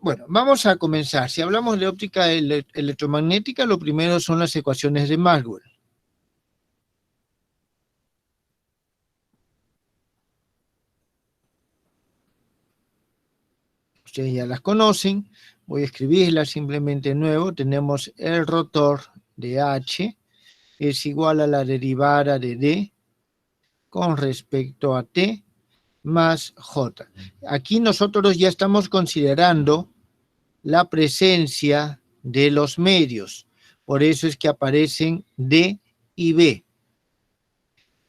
Bueno, vamos a comenzar. Si hablamos de óptica electromagnética, lo primero son las ecuaciones de Maxwell. Ustedes ya las conocen. Voy a escribirlas simplemente de nuevo. Tenemos el rotor de H es igual a la derivada de D con respecto a T más J. Aquí nosotros ya estamos considerando la presencia de los medios. Por eso es que aparecen D y B.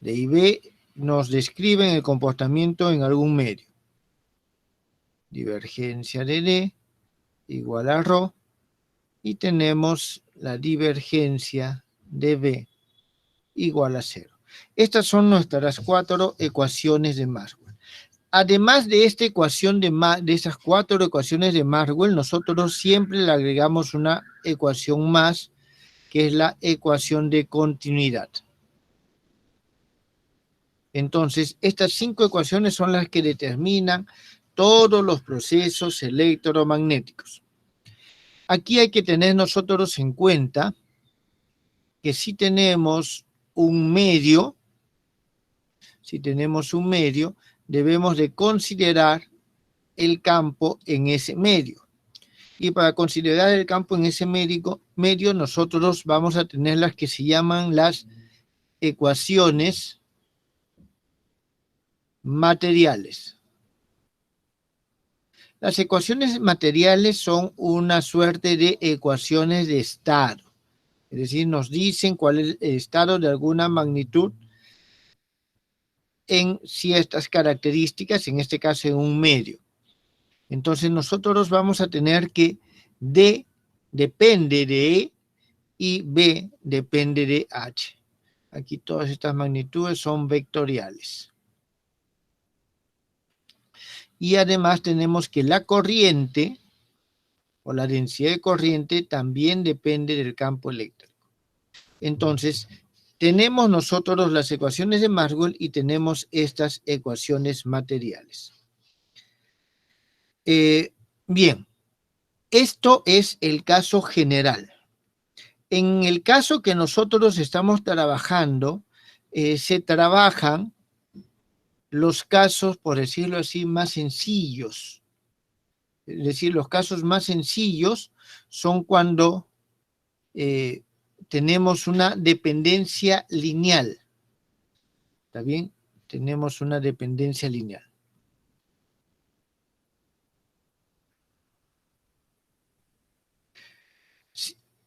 D y B nos describen el comportamiento en algún medio. Divergencia de D igual a ρ y tenemos la divergencia de B igual a 0. Estas son nuestras 4 ecuaciones de Maxwell. Además de esta ecuación de esas 4 ecuaciones de Maxwell, nosotros siempre le agregamos una ecuación más, que es la ecuación de continuidad. Entonces, estas 5 ecuaciones son las que determinan todos los procesos electromagnéticos. Aquí hay que tener nosotros en cuenta que si tenemos un medio, debemos de considerar el campo en ese medio. Y para considerar el campo en ese medio, nosotros vamos a tener las que se llaman las ecuaciones materiales. Las ecuaciones materiales son una suerte de ecuaciones de estado. Es decir, nos dicen cuál es el estado de alguna magnitud en ciertas características, en este caso en un medio. Entonces nosotros vamos a tener que D depende de E y B depende de H. Aquí todas estas magnitudes son vectoriales. Y además tenemos que la corriente o la densidad de corriente también depende del campo eléctrico. Entonces, tenemos nosotros las ecuaciones de Maxwell y tenemos estas ecuaciones materiales. Bien, esto es el caso general. En el caso que nosotros estamos trabajando, se trabajan los casos, por decirlo así, más sencillos. Es decir, los casos más sencillos son cuando tenemos una dependencia lineal. ¿Está bien? Tenemos una dependencia lineal.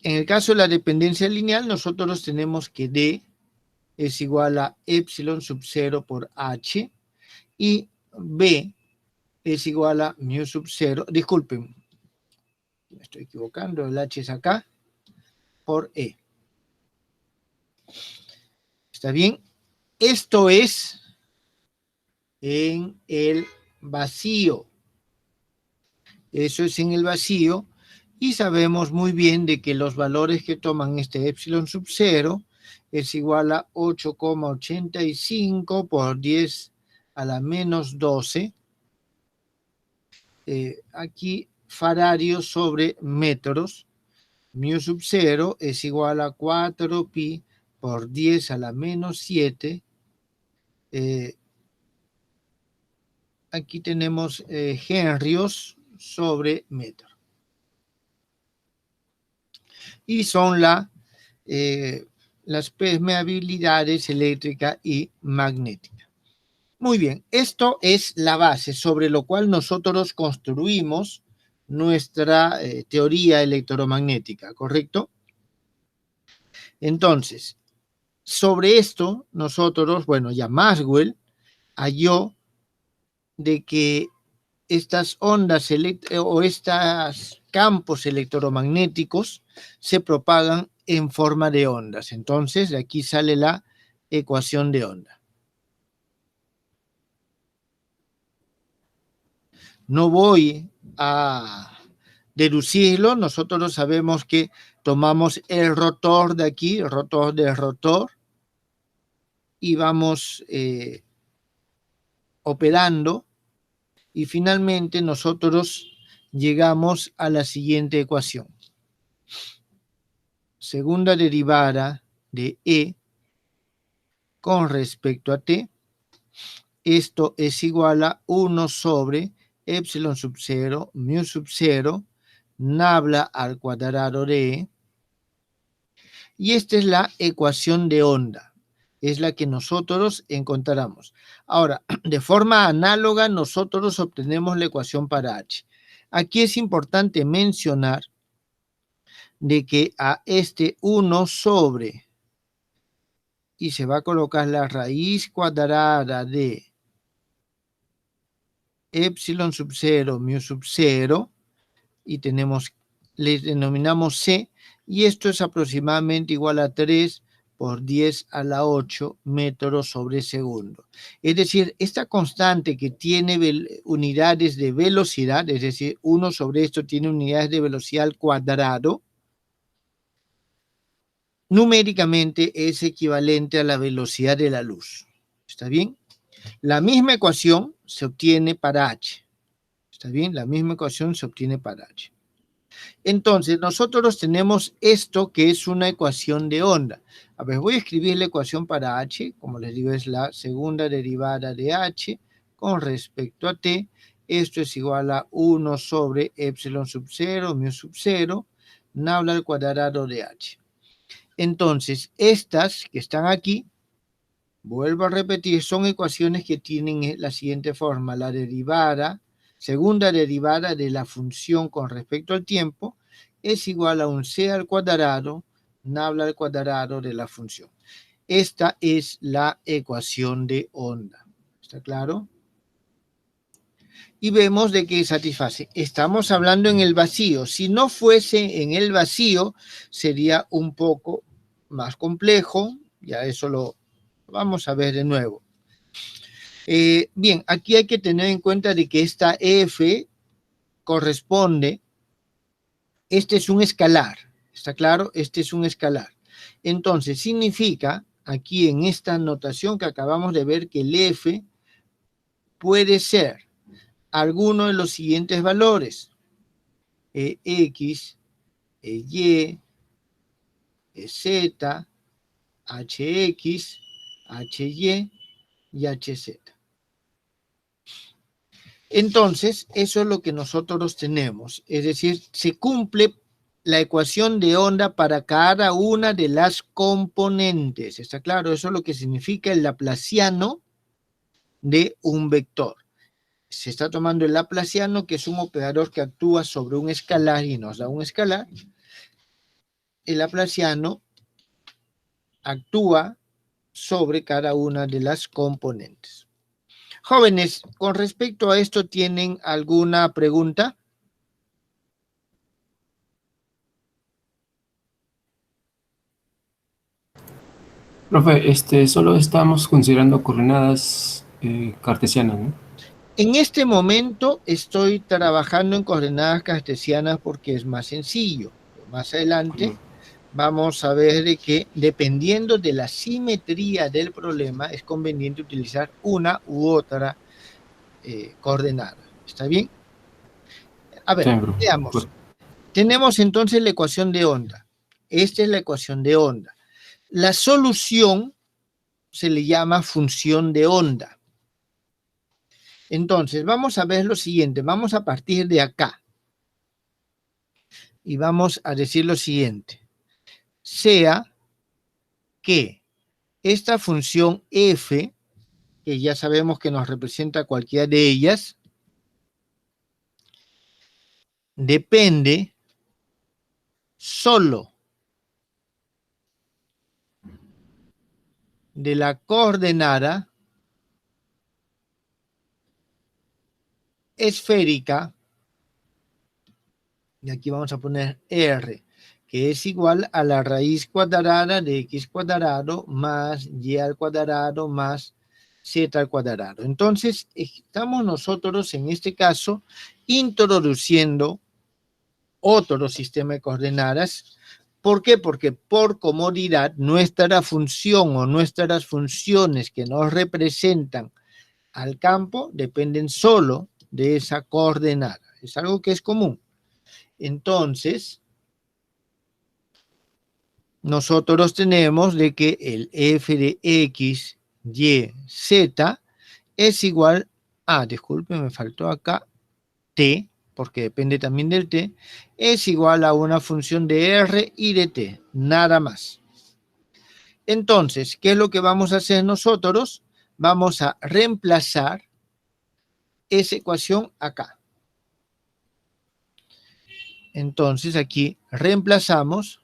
En el caso de la dependencia lineal, nosotros tenemos que D es igual a epsilon sub 0 por H y B es igual a mu sub 0. Disculpen, me estoy equivocando, el H es acá, por E. ¿Está bien? Esto es en el vacío. Eso es en el vacío y sabemos muy bien de que los valores que toman este epsilon sub 0 es igual a 8,85 por 10 a la menos 12. Aquí faradios sobre metros. Mu sub 0 es igual a 4pi por 10 a la menos 7. Aquí tenemos henrios sobre metro. Y son las permeabilidades eléctrica y magnética. Muy bien, esto es la base sobre lo cual nosotros construimos nuestra teoría electromagnética, ¿correcto? Entonces, sobre esto nosotros, bueno, ya Maxwell halló de que estas ondas o estos campos electromagnéticos se propagan en forma de ondas. Entonces, de aquí sale la ecuación de onda. No voy a deducirlo, nosotros sabemos que tomamos el rotor de aquí, el rotor del rotor, y vamos operando, y finalmente nosotros llegamos a la siguiente ecuación. Segunda derivada de E con respecto a T. Esto es igual a 1 sobre epsilon sub 0, mu sub 0, nabla al cuadrado de E. Y esta es la ecuación de onda. Es la que nosotros encontramos. Ahora, de forma análoga, nosotros obtenemos la ecuación para H. Aquí es importante mencionar de que a este 1 sobre, y se va a colocar la raíz cuadrada de epsilon sub 0, mu sub 0, y tenemos, le denominamos C, y esto es aproximadamente igual a 3 por 10 a la 8 metros sobre segundo. Es decir, esta constante que tiene unidades de velocidad, es decir, 1 sobre esto tiene unidades de velocidad al cuadrado, numéricamente es equivalente a la velocidad de la luz. ¿Está bien? La misma ecuación se obtiene para H. ¿Está bien? La misma ecuación se obtiene para H. Entonces, nosotros tenemos esto que es una ecuación de onda. A ver, voy a escribir la ecuación para H. Como les digo, es la segunda derivada de H con respecto a T. Esto es igual a 1 sobre epsilon sub 0, mu sub 0, nabla al cuadrado de H. Entonces, estas que están aquí, vuelvo a repetir, son ecuaciones que tienen la siguiente forma. La derivada, segunda derivada de la función con respecto al tiempo, es igual a un c al cuadrado, nabla al cuadrado de la función. Esta es la ecuación de onda. ¿Está claro? Y vemos de qué satisface. Estamos hablando en el vacío. Si no fuese en el vacío, sería un poco más complejo. Ya eso lo vamos a ver de nuevo. Bien, aquí hay que tener en cuenta de que esta F corresponde, este es un escalar, ¿está claro? Este es un escalar. Entonces, significa, aquí en esta notación que acabamos de ver, que el F puede ser alguno de los siguientes valores. X, Y, Z, HX, HY y HZ. Entonces, eso es lo que nosotros tenemos. Es decir, se cumple la ecuación de onda para cada una de las componentes. ¿Está claro? Eso es lo que significa el laplaciano de un vector. Se está tomando el laplaciano, que es un operador que actúa sobre un escalar y nos da un escalar. El laplaciano actúa sobre cada una de las componentes. Jóvenes, con respecto a esto, ¿tienen alguna pregunta? Profe, solo estamos considerando coordenadas cartesianas, ¿no? En este momento estoy trabajando en coordenadas cartesianas porque es más sencillo. Más adelante vamos a ver de que dependiendo de la simetría del problema es conveniente utilizar una u otra coordenada. ¿Está bien? A ver, veamos. Tenemos entonces la ecuación de onda. Esta es la ecuación de onda. La solución se le llama función de onda. Entonces, vamos a ver lo siguiente. Vamos a partir de acá. Y vamos a decir lo siguiente. Sea que esta función f, que ya sabemos que nos representa cualquiera de ellas, depende solo de la coordenada esférica, y aquí vamos a poner R, que es igual a la raíz cuadrada de x cuadrado más y al cuadrado más z al cuadrado. Entonces, estamos nosotros en este caso introduciendo otro sistema de coordenadas. ¿Por qué? Porque por comodidad nuestra función o nuestras funciones que nos representan al campo dependen solo de esa coordenada. es algo que es común. Entonces, nosotros tenemos de que el f de x, y, z es igual a, disculpe, me faltó acá, t, porque depende también del t, es igual a una función de r y de t, nada más. Entonces, ¿qué es lo que vamos a hacer nosotros? Vamos a reemplazar esa ecuación acá. Entonces, aquí reemplazamos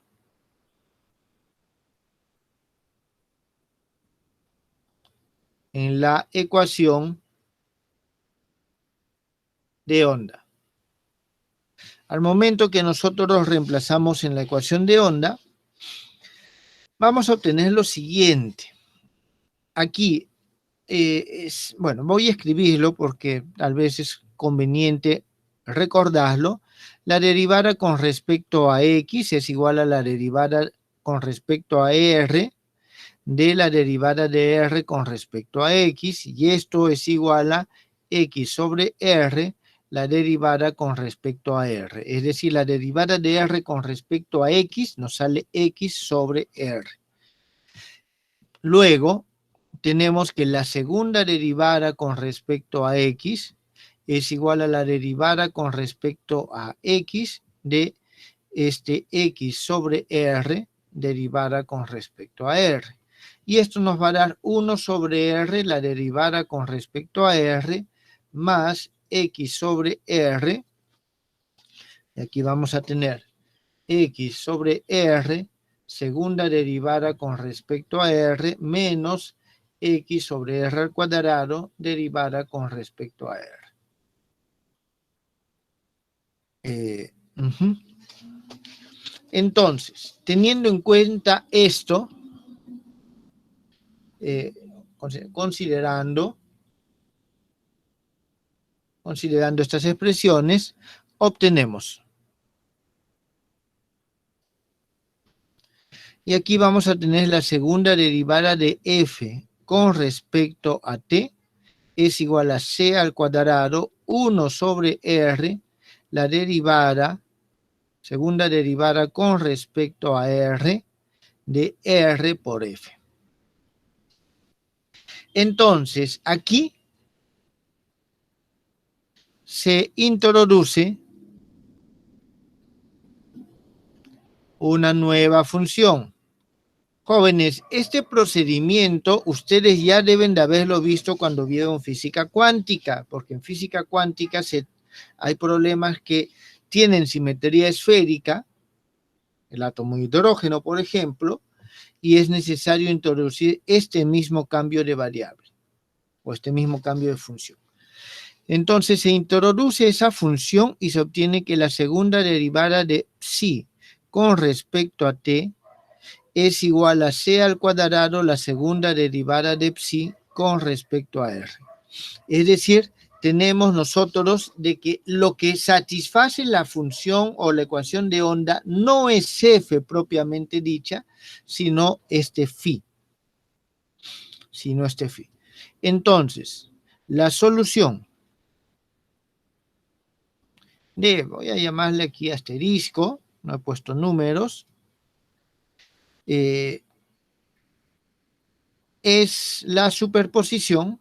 en la ecuación de onda. Al momento que nosotros reemplazamos en la ecuación de onda, vamos a obtener lo siguiente. Aquí, bueno, voy a escribirlo porque tal vez es conveniente recordarlo. La derivada con respecto a x es igual a la derivada con respecto a r de la derivada de r con respecto a x, y esto es igual a x sobre r, la derivada con respecto a r. Es decir, la derivada de r con respecto a x nos sale x sobre r. Luego, tenemos que la segunda derivada con respecto a x es igual a la derivada con respecto a x de este x sobre r derivada con respecto a r. Y esto nos va a dar 1 sobre r, la derivada con respecto a r, más x sobre r. Y aquí vamos a tener x sobre r, segunda derivada con respecto a r, menos x sobre r al cuadrado, derivada con respecto a r. Entonces, teniendo en cuenta esto, considerando estas expresiones, obtenemos. Y aquí vamos a tener la segunda derivada de f con respecto a t es igual a c al cuadrado 1 sobre r, la derivada, segunda derivada con respecto a r de r por f. Entonces, aquí se introduce una nueva función. Jóvenes, este procedimiento ustedes ya deben de haberlo visto cuando vieron física cuántica, porque en física cuántica hay problemas que tienen simetría esférica, el átomo de hidrógeno, por ejemplo, y es necesario introducir este mismo cambio de variable o este mismo cambio de función. Entonces se introduce esa función y se obtiene que la segunda derivada de psi con respecto a t es igual a c al cuadrado, la segunda derivada de psi con respecto a r. Es decir, tenemos nosotros de que lo que satisface la función o la ecuación de onda no es f propiamente dicha, sino este phi. Entonces, la solución de, voy a llamarle aquí asterisco, no he puesto números, es la superposición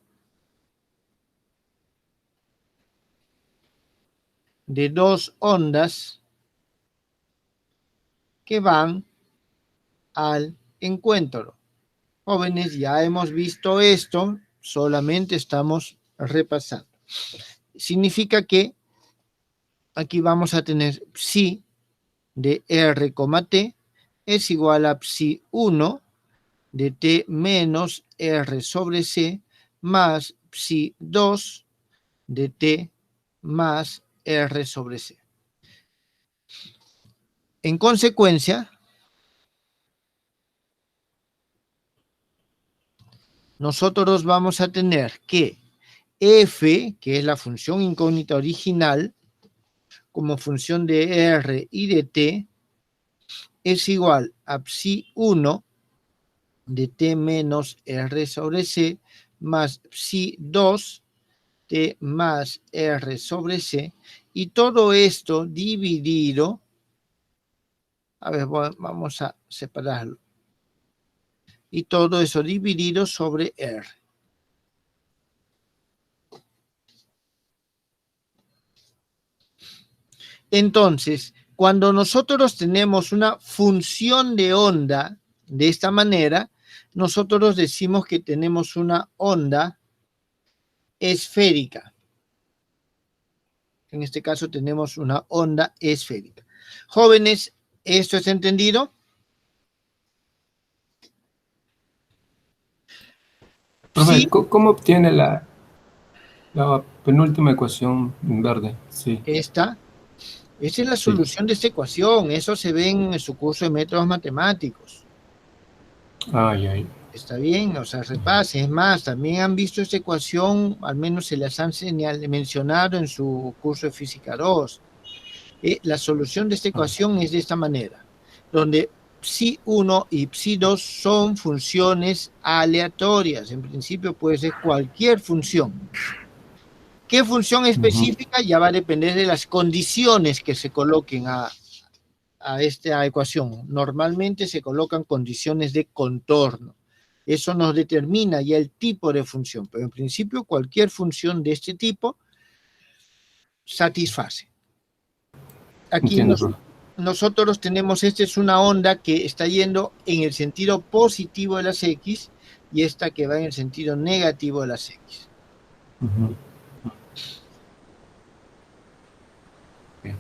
de dos ondas que van al encuentro. Jóvenes, ya hemos visto esto, solamente estamos repasando. Significa que aquí vamos a tener psi de r, t es igual a psi 1 de t menos r sobre c más psi 2 de t más r sobre c. En consecuencia, nosotros vamos a tener que f, que es la función incógnita original, como función de r y de t, es igual a psi 1 de t menos r sobre c más psi 2 T más R sobre C, y todo esto dividido, a ver, vamos a separarlo, y todo eso dividido sobre R. Entonces, cuando nosotros tenemos una función de onda de esta manera, nosotros decimos que tenemos una onda esférica. En este caso tenemos una onda esférica. Jóvenes, ¿esto es entendido? Profe, Sí, ¿cómo obtiene la penúltima ecuación en verde? Sí, esa es la sí. solución de esta ecuación. Eso se ve en su curso de métodos matemáticos. Ay, ay. Está bien, o sea, repase. Es más, también han visto esta ecuación, al menos se las han mencionado en su curso de física 2. La solución de esta ecuación es de esta manera, donde psi1 y psi2 son funciones aleatorias. En principio puede ser cualquier función. ¿Qué función Ujú. específica? Ya va a depender de las condiciones que se coloquen a esta ecuación. Normalmente se colocan condiciones de contorno. Eso nos determina ya el tipo de función, pero en principio cualquier función de este tipo satisface. Aquí Entiendo, profe. nosotros tenemos, esta es una onda que está yendo en el sentido positivo de las X y esta que va en el sentido negativo de las X. Ujú. Bien.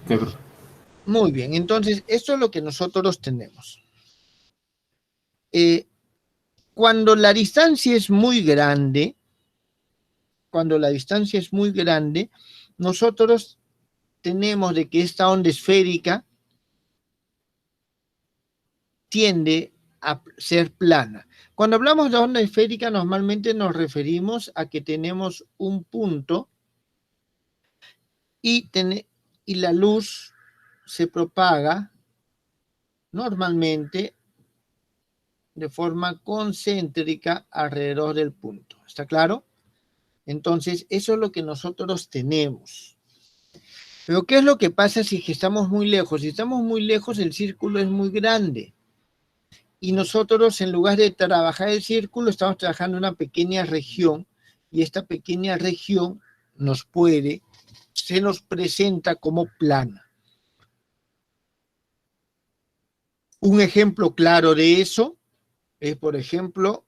Ok, profe. Muy bien, entonces esto es lo que nosotros tenemos. Cuando la distancia es muy grande, nosotros tenemos de que esta onda esférica tiende a ser plana. Cuando hablamos de onda esférica, normalmente nos referimos a que tenemos un punto y la luz se propaga normalmente de forma concéntrica alrededor del punto. ¿Está claro? Entonces, eso es lo que nosotros tenemos. Pero, ¿qué es lo que pasa si estamos muy lejos? Si estamos muy lejos, el círculo es muy grande. Y nosotros, en lugar de trabajar el círculo, estamos trabajando una pequeña región. Y esta pequeña región se nos presenta como plana. Un ejemplo claro de eso es, por ejemplo,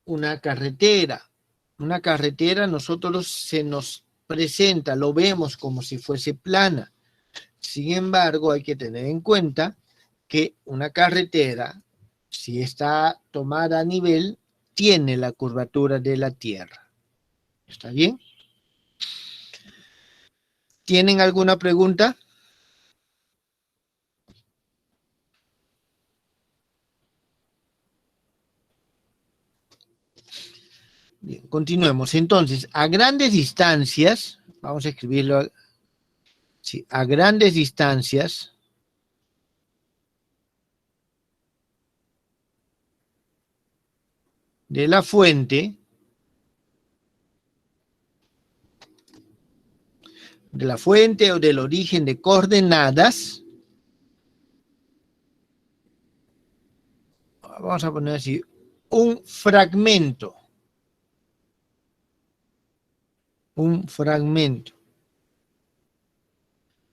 una carretera. Una carretera nosotros se nos presenta, lo vemos como si fuese plana. Sin embargo, hay que tener en cuenta que una carretera, si está tomada a nivel, tiene la curvatura de la Tierra. ¿Está bien? ¿Tienen alguna pregunta? Bien, continuemos. Entonces, a grandes distancias, vamos a escribirlo, sí, a grandes distancias, de la fuente, o del origen de coordenadas, vamos a poner así, un fragmento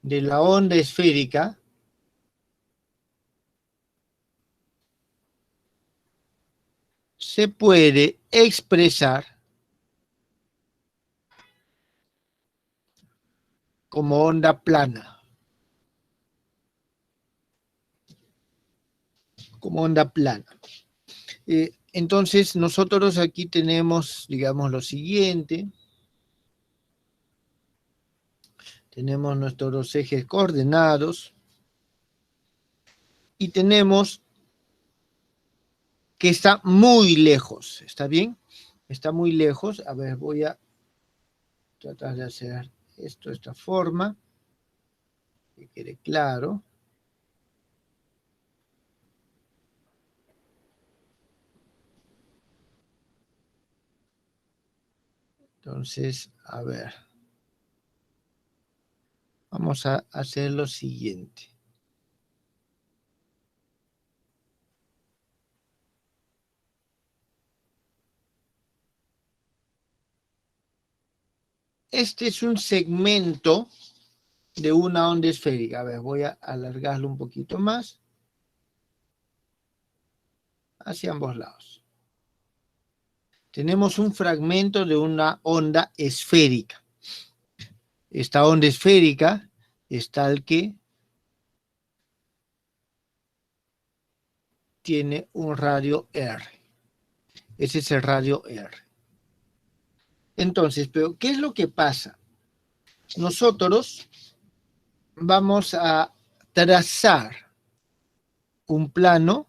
de la onda esférica se puede expresar como onda plana. Entonces, nosotros aquí tenemos, digamos, lo siguiente. Tenemos nuestros dos ejes coordenados y tenemos que está muy lejos. ¿Está bien? Está muy lejos. A ver, voy a tratar de hacer esto de esta forma, que quede claro. Entonces, a ver. Vamos a hacer lo siguiente. Este es un segmento de una onda esférica. A ver, voy a alargarlo un poquito más. Hacia ambos lados. Tenemos un fragmento de una onda esférica. Esta onda esférica es tal que tiene un radio R. Ese es el radio R. Entonces, pero ¿qué es lo que pasa? Nosotros vamos a trazar un plano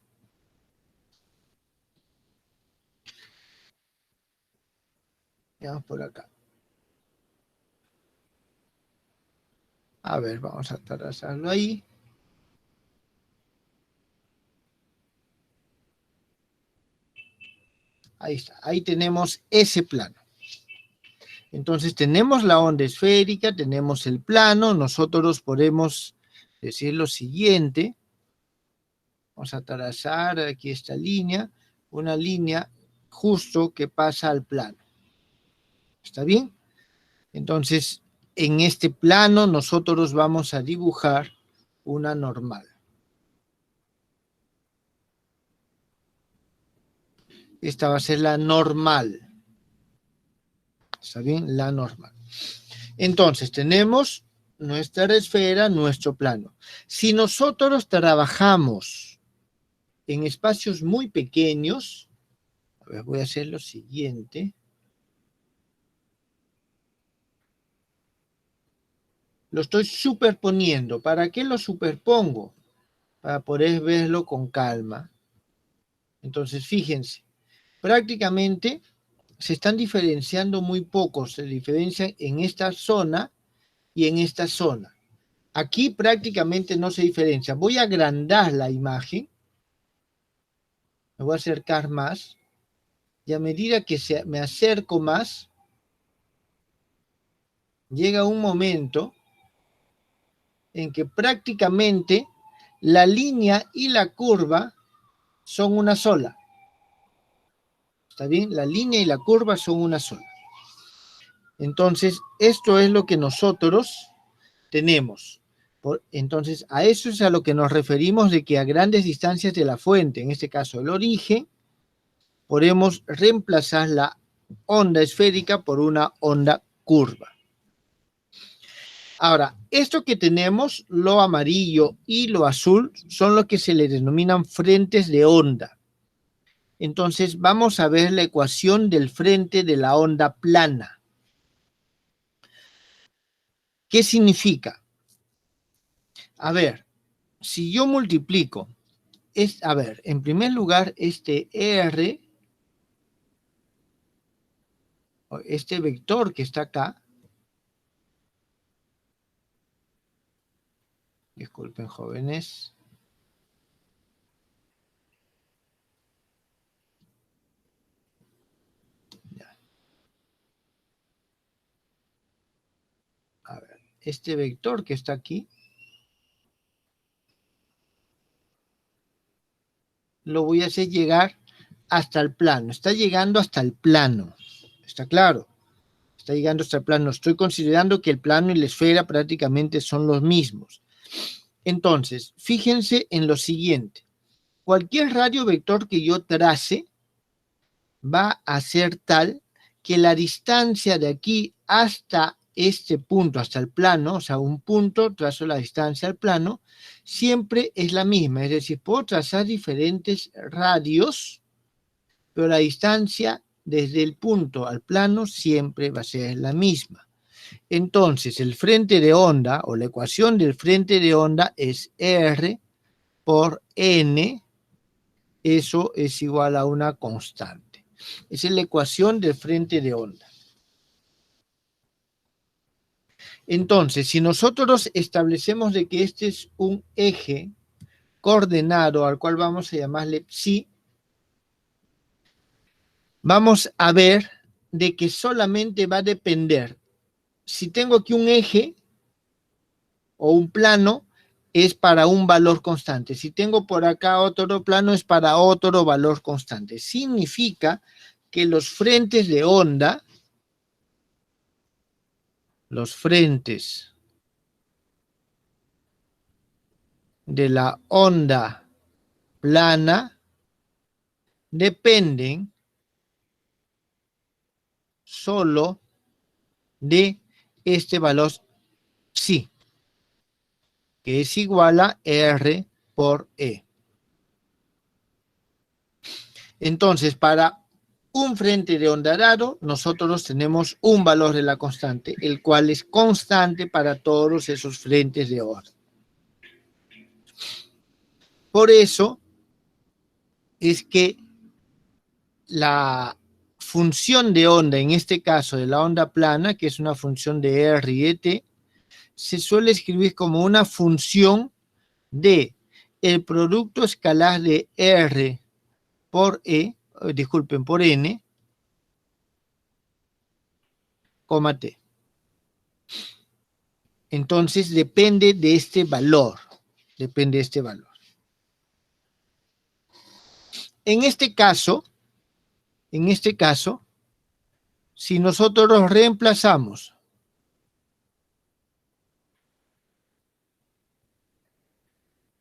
Veamos por acá. A ver, vamos a trazarlo ahí. Ahí está, ahí tenemos ese plano. Entonces tenemos la onda esférica, tenemos el plano, nosotros podemos decir lo siguiente. Vamos a trazar aquí esta línea, una línea justo que pasa al plano. ¿Está bien? Entonces, en este plano nosotros vamos a dibujar una normal. Esta va a ser la normal. ¿Está bien? La normal. Entonces, tenemos nuestra esfera, nuestro plano. Si nosotros trabajamos en espacios muy pequeños, a ver, voy a hacer lo siguiente. Lo estoy superponiendo. ¿Para qué lo superpongo? Para poder verlo con calma. Entonces, fíjense, prácticamente se están diferenciando muy poco. Se diferencian en esta zona y en esta zona. Aquí prácticamente no se diferencia. Voy a agrandar la imagen. Me voy a acercar más. Y a medida que me acerco más, llega un momento en que prácticamente la línea y la curva son una sola. ¿Está bien? La línea y la curva son una sola. Entonces, esto es lo que nosotros tenemos. Entonces, a eso es a lo que nos referimos de que a grandes distancias de la fuente, en este caso el origen, podemos reemplazar la onda esférica por una onda curva. Ahora, esto que tenemos, lo amarillo y lo azul, son lo que se le denominan frentes de onda. Entonces, vamos a ver la ecuación del frente de la onda plana. ¿Qué significa? A ver, si yo multiplico, en primer lugar, este R, este vector que está acá, disculpen jóvenes, ya. A ver, este vector que está aquí, lo voy a hacer llegar hasta el plano, está llegando hasta el plano, ¿está claro? Está llegando hasta el plano. Estoy considerando que el plano y la esfera prácticamente son los mismos. Entonces, fíjense en lo siguiente. Cualquier radio vector que yo trace va a ser tal que la distancia de aquí hasta este punto, hasta el plano, o sea, un punto, trazo la distancia al plano, siempre es la misma. Es decir, puedo trazar diferentes radios, pero la distancia desde el punto al plano siempre va a ser la misma. Entonces, el frente de onda o la ecuación del frente de onda es R por N. Eso es igual a una constante. Esa es la ecuación del frente de onda. Entonces, si nosotros establecemos de que este es un eje coordenado al cual vamos a llamarle psi, vamos a ver de que solamente va a depender. Si tengo aquí un eje o un plano, es para un valor constante. Si tengo por acá otro plano, es para otro valor constante. Significa que los frentes de onda, los frentes de la onda plana dependen solo de este valor psi, que es igual a R por E. Entonces, para un frente de onda raro, nosotros tenemos un valor de la constante, el cual es constante para todos esos frentes de onda. Por eso es que la función de onda, en este caso de la onda plana, que es una función de R y de T, se suele escribir como una función de el producto escalar de R por E, disculpen, por N, coma T. Entonces depende de este valor, depende de este valor. En este caso, si nosotros reemplazamos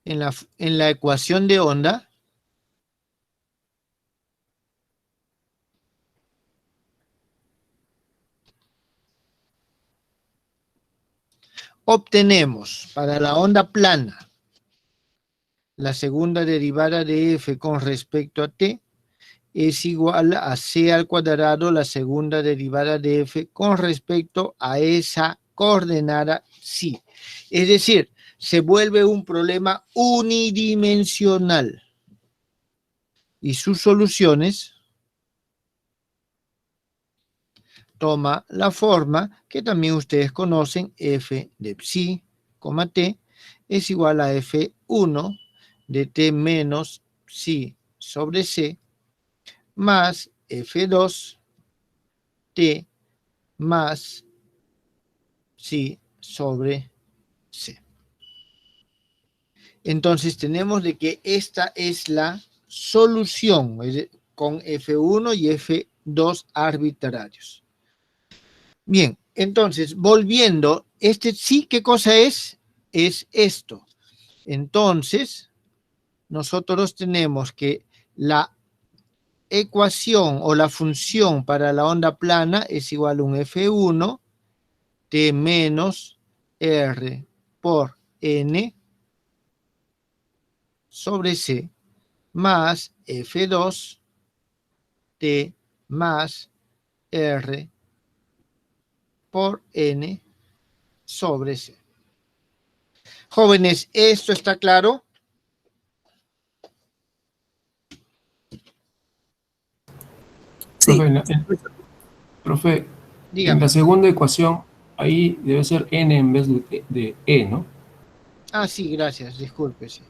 en la ecuación de onda, obtenemos para la onda plana la segunda derivada de f con respecto a t es igual a c al cuadrado la segunda derivada de f con respecto a esa coordenada psi. Es decir, se vuelve un problema unidimensional y sus soluciones toma la forma que también ustedes conocen, f de psi, t, es igual a f1 de t menos psi sobre c, más f2 t más psi sobre c. Entonces tenemos de que esta es la solución con f1 y f2 arbitrarios. Bien, entonces, volviendo, sí, ¿qué cosa es? Es esto. Entonces, nosotros tenemos que la ecuación o la función para la onda plana es igual a un F1 T menos R por N sobre C más F2 T más R por N sobre C. Jóvenes, ¿esto está claro? Sí. Profe, Dígame. en la segunda ecuación, ahí debe ser n en vez de e, ¿no? Ah, sí, gracias, disculpe, sí.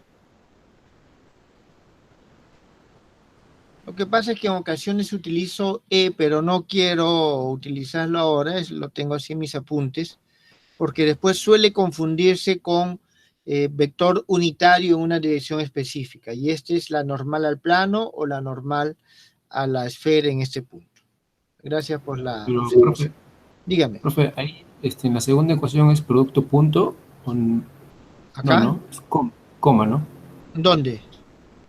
Lo que pasa es que en ocasiones utilizo E, pero no quiero utilizarlo ahora, lo tengo así en mis apuntes, porque después suele confundirse con vector unitario en una dirección específica, y esta es la normal al plano o la normal a la esfera en este punto. Gracias por la Pero, observación. Dígame. Profe, ahí en la segunda ecuación es producto punto. ¿Acá? No, es coma, ¿no? ¿Dónde?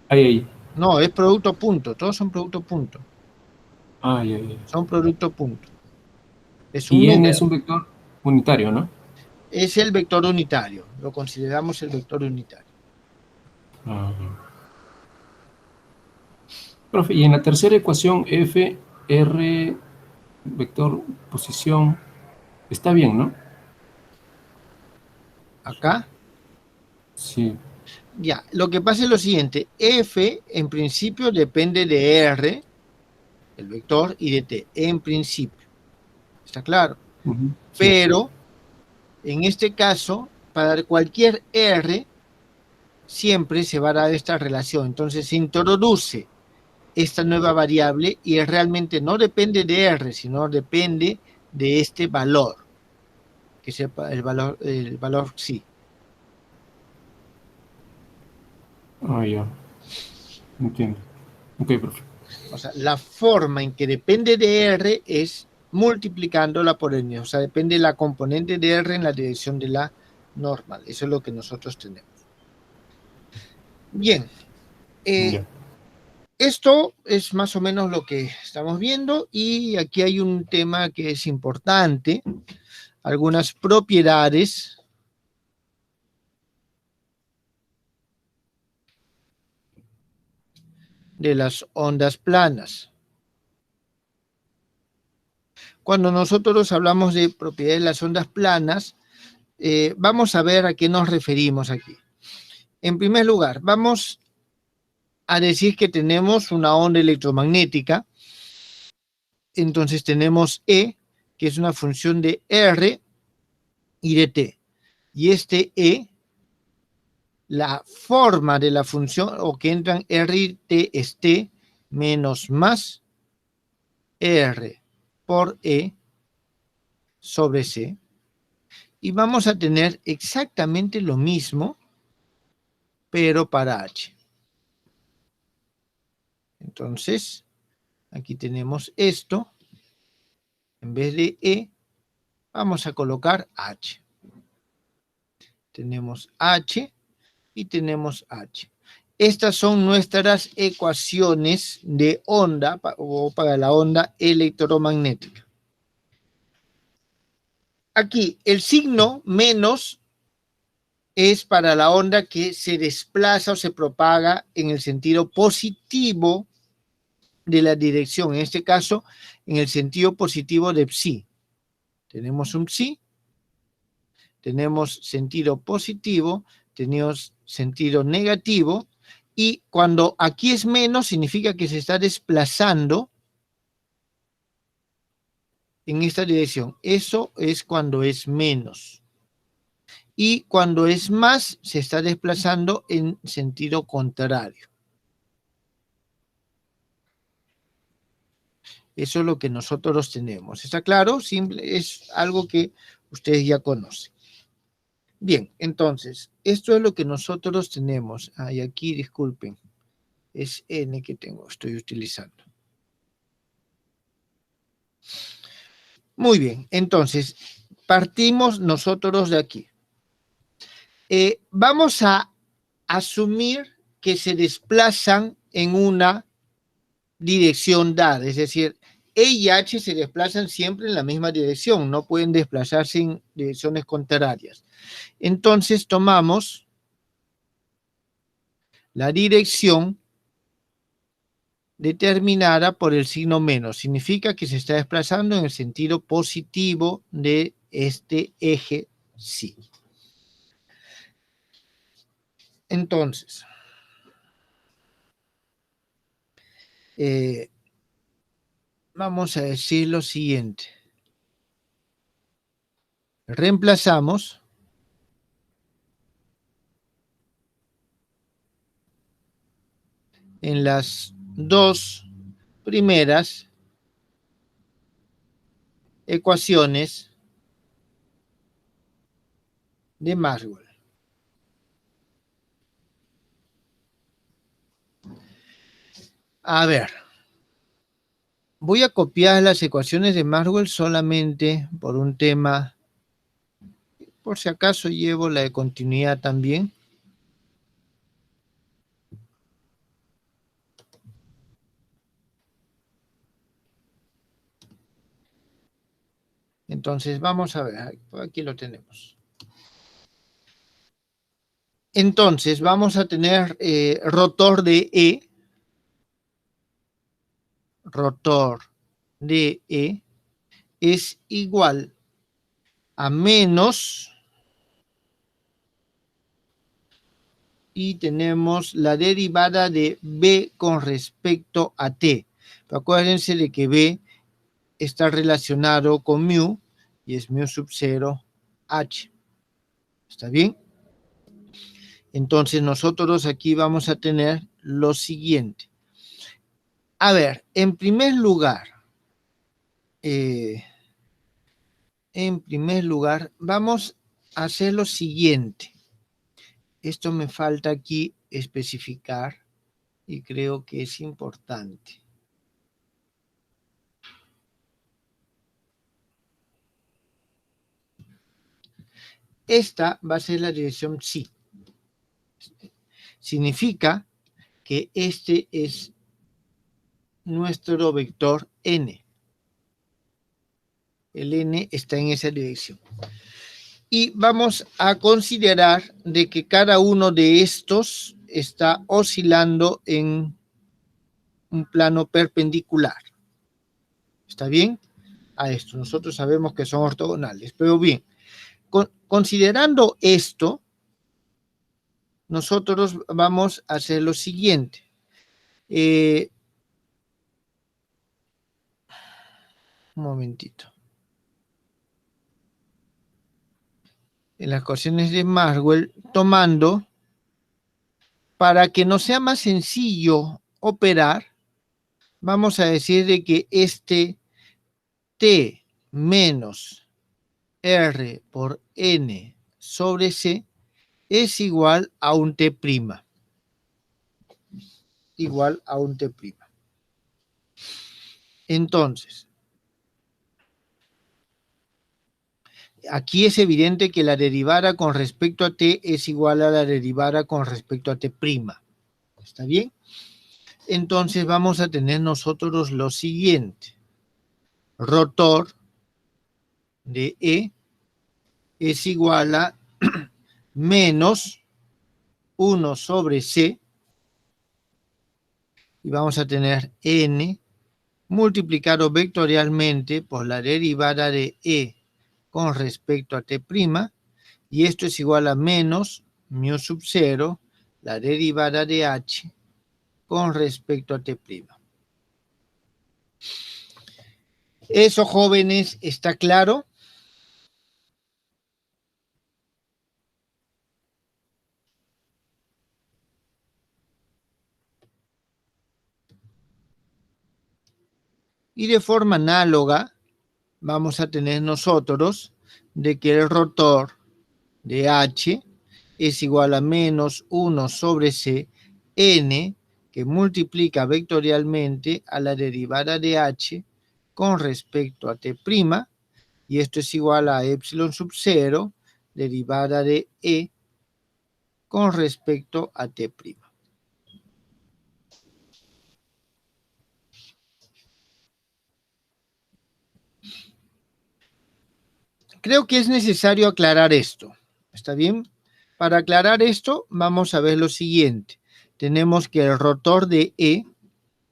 Ahí. No, es producto punto, todos son producto punto. Ya. Son producto punto. Es un Y n número. es un vector unitario, ¿no? Es el vector unitario, lo consideramos el vector unitario. Profe, y en la tercera ecuación f, r, vector posición, está bien, ¿no? ¿Acá? Sí. Ya, lo que pasa es lo siguiente, f en principio depende de r, el vector, y de t, en principio. ¿Está claro? Sí. Pero, en este caso, para cualquier r, siempre se va a dar esta relación. Entonces se introduce esta nueva variable y realmente no depende de R, sino depende de este valor, que sepa el valor sí. Ah, ya. Entiendo. Ok, profe. O sea, la forma en que depende de R es multiplicándola por N. O sea, depende de la componente de R en la dirección de la normal. Eso es lo que nosotros tenemos. Bien. Ya. Esto es más o menos lo que estamos viendo y aquí hay un tema que es importante. Algunas propiedades de las ondas planas. Cuando nosotros hablamos de propiedades de las ondas planas, vamos a ver a qué nos referimos aquí. En primer lugar, vamos a decir que tenemos una onda electromagnética. Entonces tenemos E, que es una función de R y de T. Y este E, la forma de la función, o que entran R y T, es T menos más R por E sobre C. Y vamos a tener exactamente lo mismo, pero para H. Entonces, aquí tenemos esto. En vez de E, vamos a colocar H. Tenemos H y tenemos H. Estas son nuestras ecuaciones de onda o para la onda electromagnética. Aquí el signo menos es para la onda que se desplaza o se propaga en el sentido positivo de la dirección, en este caso en el sentido positivo de psi. Tenemos un psi, tenemos sentido positivo, tenemos sentido negativo, y cuando aquí es menos significa que se está desplazando en esta dirección. Eso es cuando es menos. Y cuando es más, se está desplazando en sentido contrario. Eso es lo que nosotros tenemos. ¿Está claro? Simple, es algo que ustedes ya conocen. Bien, entonces, esto es lo que nosotros tenemos. Y aquí, disculpen, es N que estoy utilizando. Muy bien, entonces, partimos nosotros de aquí. Vamos a asumir que se desplazan en una dirección dada, es decir, E y H se desplazan siempre en la misma dirección, no pueden desplazarse en direcciones contrarias. Entonces tomamos la dirección determinada por el signo menos, significa que se está desplazando en el sentido positivo de este eje sí. Entonces, vamos a decir lo siguiente. Reemplazamos en las dos primeras ecuaciones de Maxwell. A ver, voy a copiar las ecuaciones de Maxwell solamente por un tema, por si acaso llevo la de continuidad también. Entonces, vamos a ver, aquí lo tenemos. Entonces, vamos a tener rotor de E. Rotor de E es igual a menos, y tenemos la derivada de B con respecto a T. Pero acuérdense de que B está relacionado con mu y es mu sub 0 H. ¿Está bien? Entonces nosotros aquí vamos a tener lo siguiente. A ver, en primer lugar, vamos a hacer lo siguiente. Esto me falta aquí especificar y creo que es importante. Esta va a ser la dirección psi. Significa que este es nuestro vector n. El n está en esa dirección. Y vamos a considerar de que cada uno de estos está oscilando en un plano perpendicular. ¿Está bien? A esto. Nosotros sabemos que son ortogonales. Pero bien, considerando esto, nosotros vamos a hacer lo siguiente. Un momentito. En las ecuaciones de Maxwell, tomando, para que nos sea más sencillo operar, vamos a decir de que este T menos R por N sobre C es igual a un T'. Igual a un T'. Entonces, aquí es evidente que la derivada con respecto a T es igual a la derivada con respecto a T'. ¿Está bien? Entonces vamos a tener nosotros lo siguiente. Rotor de E es igual a menos 1 sobre C y vamos a tener N multiplicado vectorialmente por la derivada de E con respecto a T', y esto es igual a menos mu sub 0, la derivada de H con respecto a T'. ¿Eso, jóvenes, está claro? Y de forma análoga, vamos a tener nosotros de que el rotor de H es igual a menos 1 sobre C n, que multiplica vectorialmente a la derivada de H con respecto a T', y esto es igual a epsilon sub 0, derivada de E con respecto a T'. Creo que es necesario aclarar esto. ¿Está bien? Para aclarar esto, vamos a ver lo siguiente. Tenemos que el rotor de E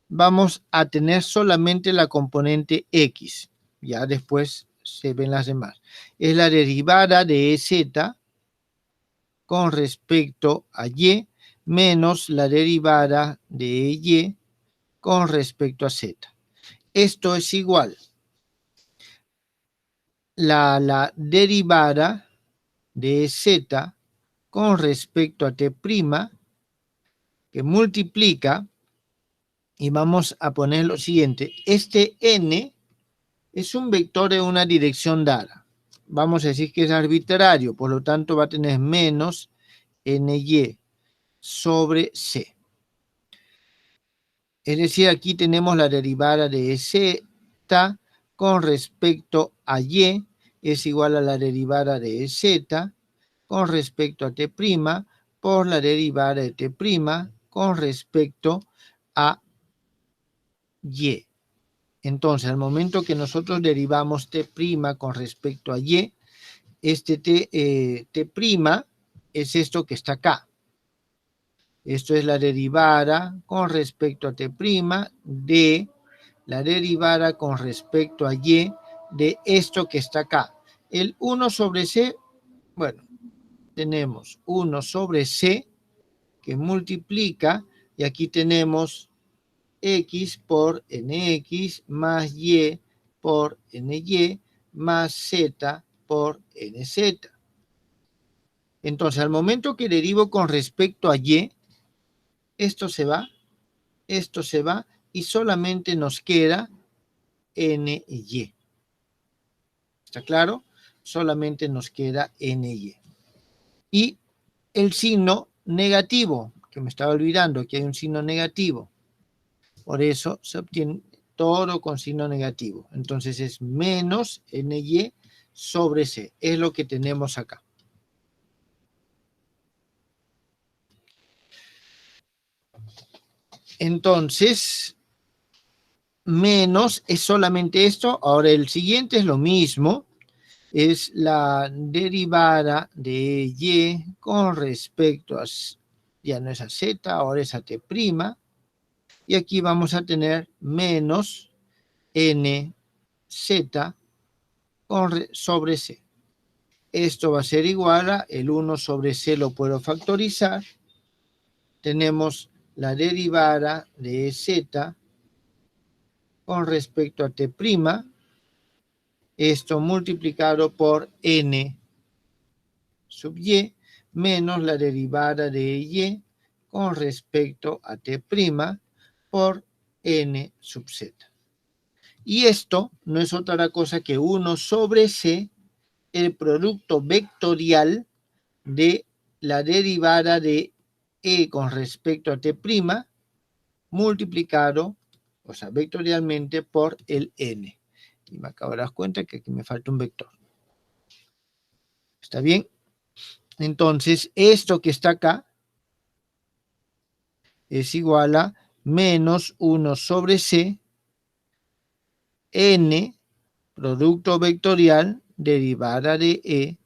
vamos a tener solamente la componente X. Ya después se ven las demás. Es la derivada de EZ con respecto a Y menos la derivada de EY con respecto a Z. Esto es igual. La derivada de Z con respecto a T', que multiplica, y vamos a poner lo siguiente. Este N es un vector en una dirección dada. Vamos a decir que es arbitrario, por lo tanto va a tener menos NY sobre C. Es decir, aquí tenemos la derivada de Z con respecto a Y es igual a la derivada de Z con respecto a T' por la derivada de T' con respecto a Y. Entonces, al momento que nosotros derivamos T' con respecto a Y, este T' es esto que está acá. Esto es la derivada con respecto a T' de la derivada con respecto a Y de esto que está acá. El 1 sobre C, bueno, tenemos 1 sobre C que multiplica, y aquí tenemos X por NX más Y por NY más Z por NZ. Entonces, al momento que derivo con respecto a Y, esto se va y solamente nos queda ny. ¿Está claro? Solamente nos queda ny. Y el signo negativo, que me estaba olvidando que hay un signo negativo. Por eso se obtiene todo con signo negativo. Entonces es menos ny sobre c. Es lo que tenemos acá. Entonces, menos es solamente esto. Ahora el siguiente es lo mismo. Es la derivada de y con respecto a, ya no es a z, ahora es a t'. Y aquí vamos a tener menos nz sobre c. Esto va a ser igual a el 1 sobre c, lo puedo factorizar. Tenemos la derivada de z con respecto a t', esto multiplicado por n sub y, menos la derivada de y con respecto a t' por n sub z. Y esto no es otra cosa que 1 sobre c, el producto vectorial de la derivada de e con respecto a t', multiplicado, o sea, vectorialmente por el n. Y me acabo de dar cuenta que aquí me falta un vector. ¿Está bien? Entonces, esto que está acá es igual a menos 1 sobre c, n, producto vectorial, derivada de e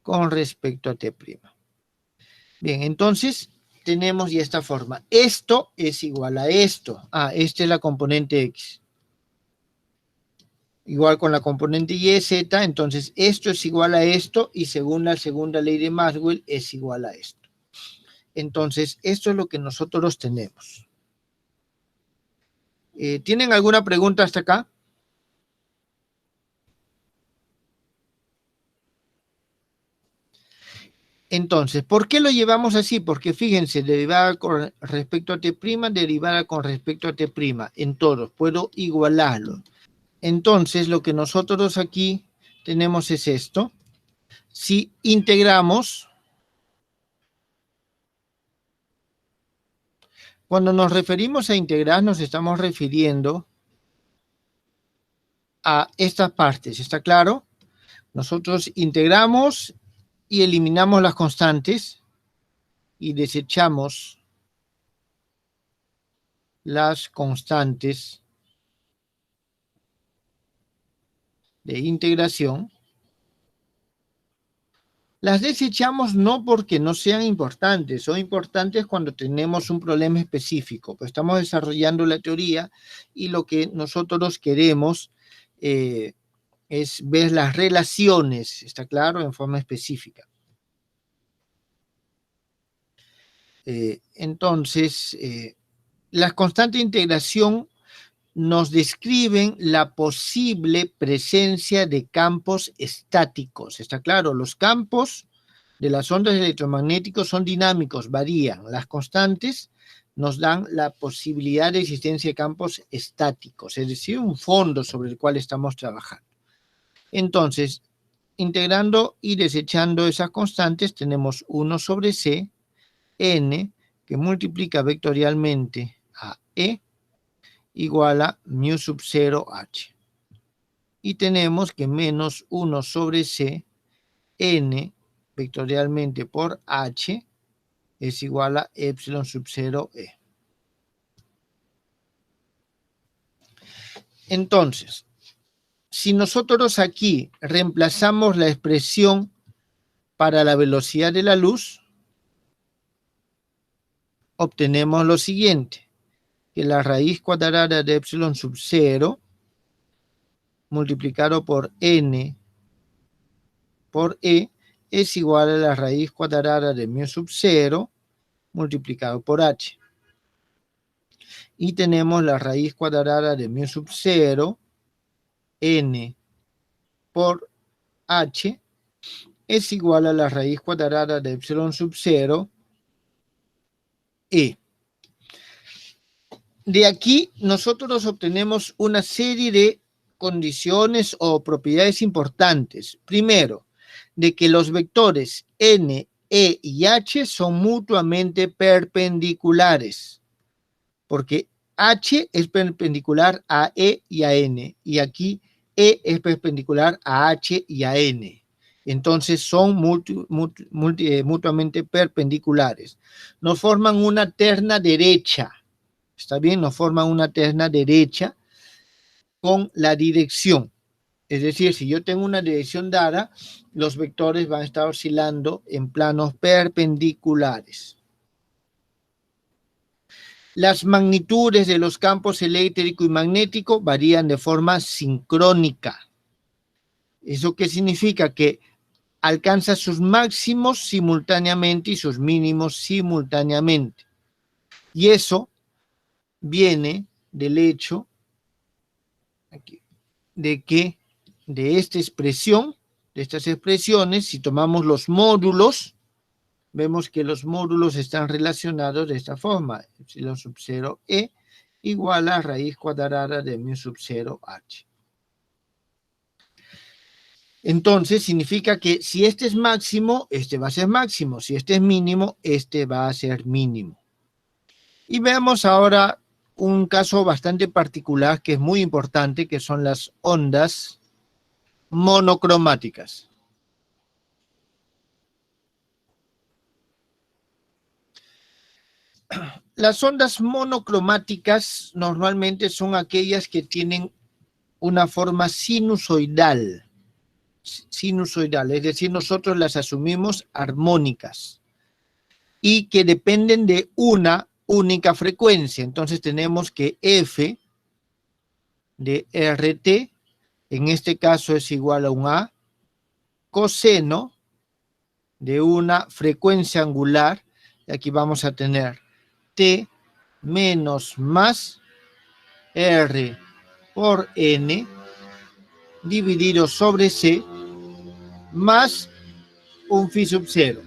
con respecto a t'. Bien, entonces tenemos ya esta forma. Esto es igual a esto. Esta es la componente x. Igual con la componente y, z, entonces esto es igual a esto y según la segunda ley de Maxwell es igual a esto. Entonces, esto es lo que nosotros tenemos. ¿Tienen alguna pregunta hasta acá? Entonces, ¿por qué lo llevamos así? Porque fíjense, derivada con respecto a t', derivada con respecto a t', en todos, puedo igualarlo. Entonces, lo que nosotros aquí tenemos es esto. Si integramos, cuando nos referimos a integrar, nos estamos refiriendo a estas partes, ¿está claro? Nosotros integramos y eliminamos las constantes y desechamos las constantes de integración. Las desechamos no porque no sean importantes, son importantes cuando tenemos un problema específico, pues estamos desarrollando la teoría y lo que nosotros queremos es ver las relaciones, ¿está claro?, en forma específica. Entonces, las constantes de integración nos describen la posible presencia de campos estáticos. ¿Está claro? Los campos de las ondas electromagnéticas son dinámicos, varían. Las constantes nos dan la posibilidad de existencia de campos estáticos, es decir, un fondo sobre el cual estamos trabajando. Entonces, integrando y desechando esas constantes, tenemos 1 sobre c, n, que multiplica vectorialmente a e, igual a mu sub 0 h. Y tenemos que menos 1 sobre c, n, vectorialmente por h, es igual a epsilon sub 0 e. Entonces, si nosotros aquí reemplazamos la expresión para la velocidad de la luz, obtenemos lo siguiente, que la raíz cuadrada de epsilon sub 0 multiplicado por n por e es igual a la raíz cuadrada de mu sub 0 multiplicado por h. Y tenemos la raíz cuadrada de mu sub 0, n por h, es igual a la raíz cuadrada de epsilon sub 0, e. de aquí nosotros obtenemos una serie de condiciones o propiedades importantes. Primero, de que los vectores n, e y h son mutuamente perpendiculares, porque h es perpendicular a e y a n, y aquí e es perpendicular a h y a n. Entonces son mutuamente perpendiculares. Nos forman una terna derecha. ¿Está bien? Nos forman una terna derecha con la dirección. Es decir, si yo tengo una dirección dada, los vectores van a estar oscilando en planos perpendiculares. Las magnitudes de los campos eléctrico y magnético varían de forma sincrónica. ¿Eso qué significa? Que alcanza sus máximos simultáneamente y sus mínimos simultáneamente. Y eso viene del hecho de que de esta expresión, de estas expresiones, si tomamos los módulos, vemos que los módulos están relacionados de esta forma. Epsilon sub 0 E igual a raíz cuadrada de mu sub 0 H. Entonces significa que si este es máximo, este va a ser máximo. Si este es mínimo, este va a ser mínimo. Y veamos ahora un caso bastante particular que es muy importante, que son las ondas monocromáticas. Las ondas monocromáticas normalmente son aquellas que tienen una forma sinusoidal. Sinusoidal, es decir, nosotros las asumimos armónicas y que dependen de una única frecuencia. Entonces tenemos que F de RT, en este caso es igual a un A coseno de una frecuencia angular, y aquí vamos a tener T menos más R por N dividido sobre C más un phi sub 0.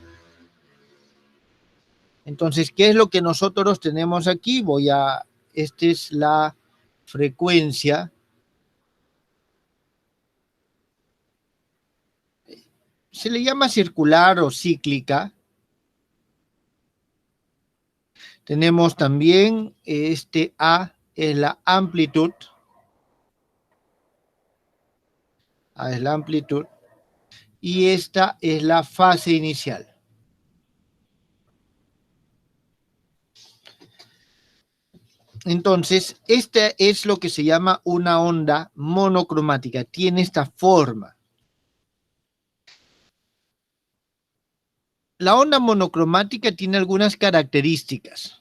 Entonces, ¿qué es lo que nosotros tenemos aquí? Esta es la frecuencia. Se le llama circular o cíclica. Tenemos también este A es la amplitud. A es la amplitud. Y esta es la fase inicial. Entonces, esta es lo que se llama una onda monocromática. Tiene esta forma. La onda monocromática tiene algunas características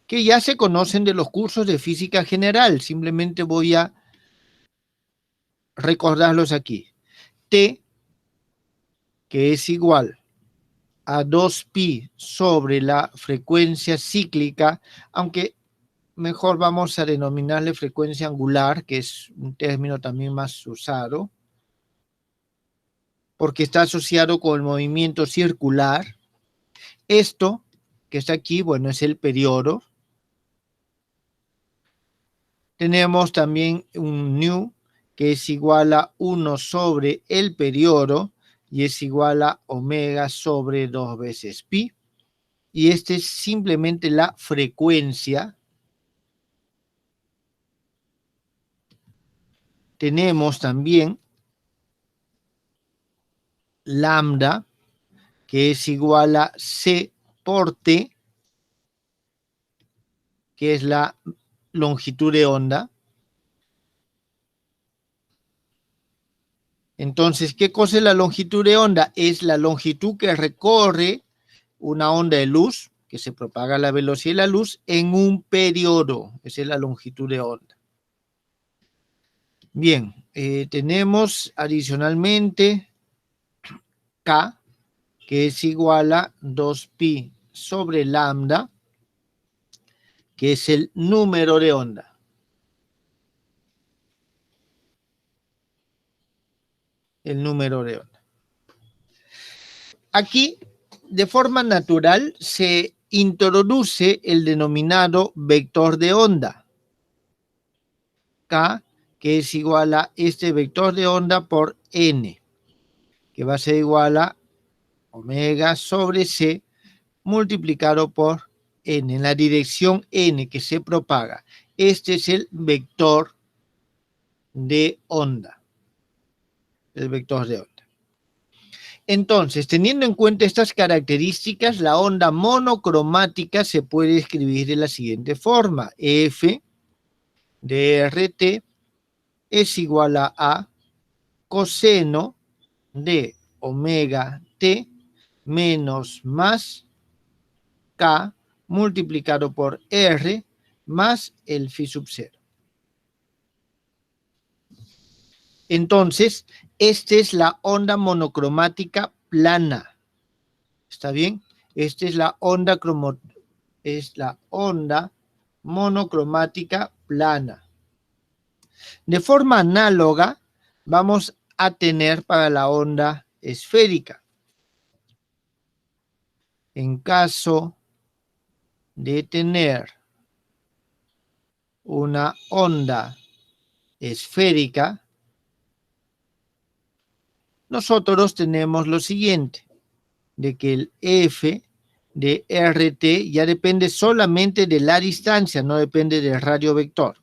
que ya se conocen de los cursos de física general. Simplemente voy a recordarlos aquí. T, que es igual a 2pi sobre la frecuencia cíclica, aunque mejor vamos a denominarle frecuencia angular, que es un término también más usado, porque está asociado con el movimiento circular. Esto que está aquí, bueno, es el periodo. Tenemos también un nu, que es igual a 1 sobre el periodo, y es igual a omega sobre 2 veces pi. Y este es simplemente la frecuencia. Tenemos también lambda, que es igual a C por T, que es la longitud de onda. Entonces, ¿qué cosa es la longitud de onda? Es la longitud que recorre una onda de luz, que se propaga a la velocidad de la luz, en un periodo. Esa es la longitud de onda. Bien, tenemos adicionalmente K, que es igual a 2pi sobre lambda, que es el número de onda. El número de onda. Aquí, de forma natural, se introduce el denominado vector de onda, K, que es igual a este vector de onda por N, que va a ser igual a omega sobre C multiplicado por N, en la dirección N que se propaga. Este es el vector de onda. El vector de onda. Entonces, teniendo en cuenta estas características, la onda monocromática se puede escribir de la siguiente forma. F de RT es igual a coseno de omega T menos más K multiplicado por R más el phi sub 0. Entonces, esta es la onda monocromática plana. ¿Está bien? Esta es la onda monocromática plana. De forma análoga, vamos a tener para la onda esférica. En caso de tener una onda esférica, nosotros tenemos lo siguiente, de que el F de RT ya depende solamente de la distancia, no depende del radio vector.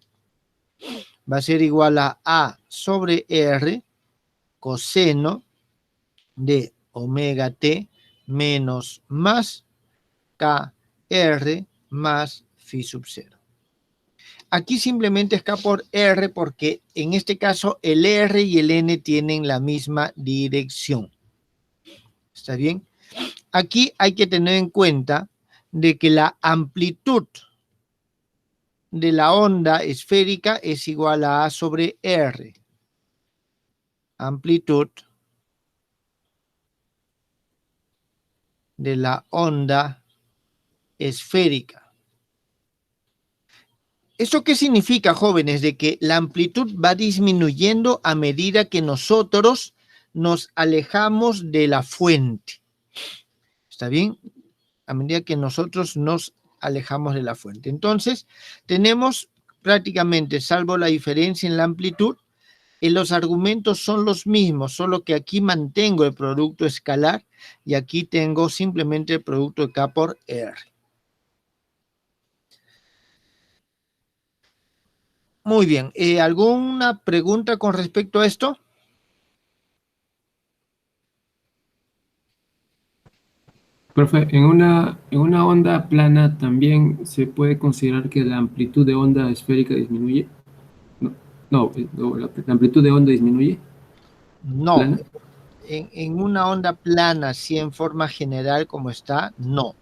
Va a ser igual a sobre R coseno de omega T menos más KR más phi sub 0. Aquí simplemente es K por R porque en este caso el R y el N tienen la misma dirección. ¿Está bien? Aquí hay que tener en cuenta de que la amplitud de la onda esférica es igual a sobre R. Amplitud de la onda esférica. ¿Esto qué significa, jóvenes? De que la amplitud va disminuyendo a medida que nosotros nos alejamos de la fuente. ¿Está bien? A medida que nosotros nos alejamos de la fuente. Entonces, tenemos prácticamente, salvo la diferencia en la amplitud, los argumentos son los mismos, solo que aquí mantengo el producto escalar y aquí tengo simplemente el producto de K por R. Muy bien. ¿Alguna pregunta con respecto a esto? Profe, en una onda plana también se puede considerar que la amplitud de onda esférica disminuye. No, la amplitud de onda disminuye. No. ¿Plana? En una onda plana, así en forma general como está, no.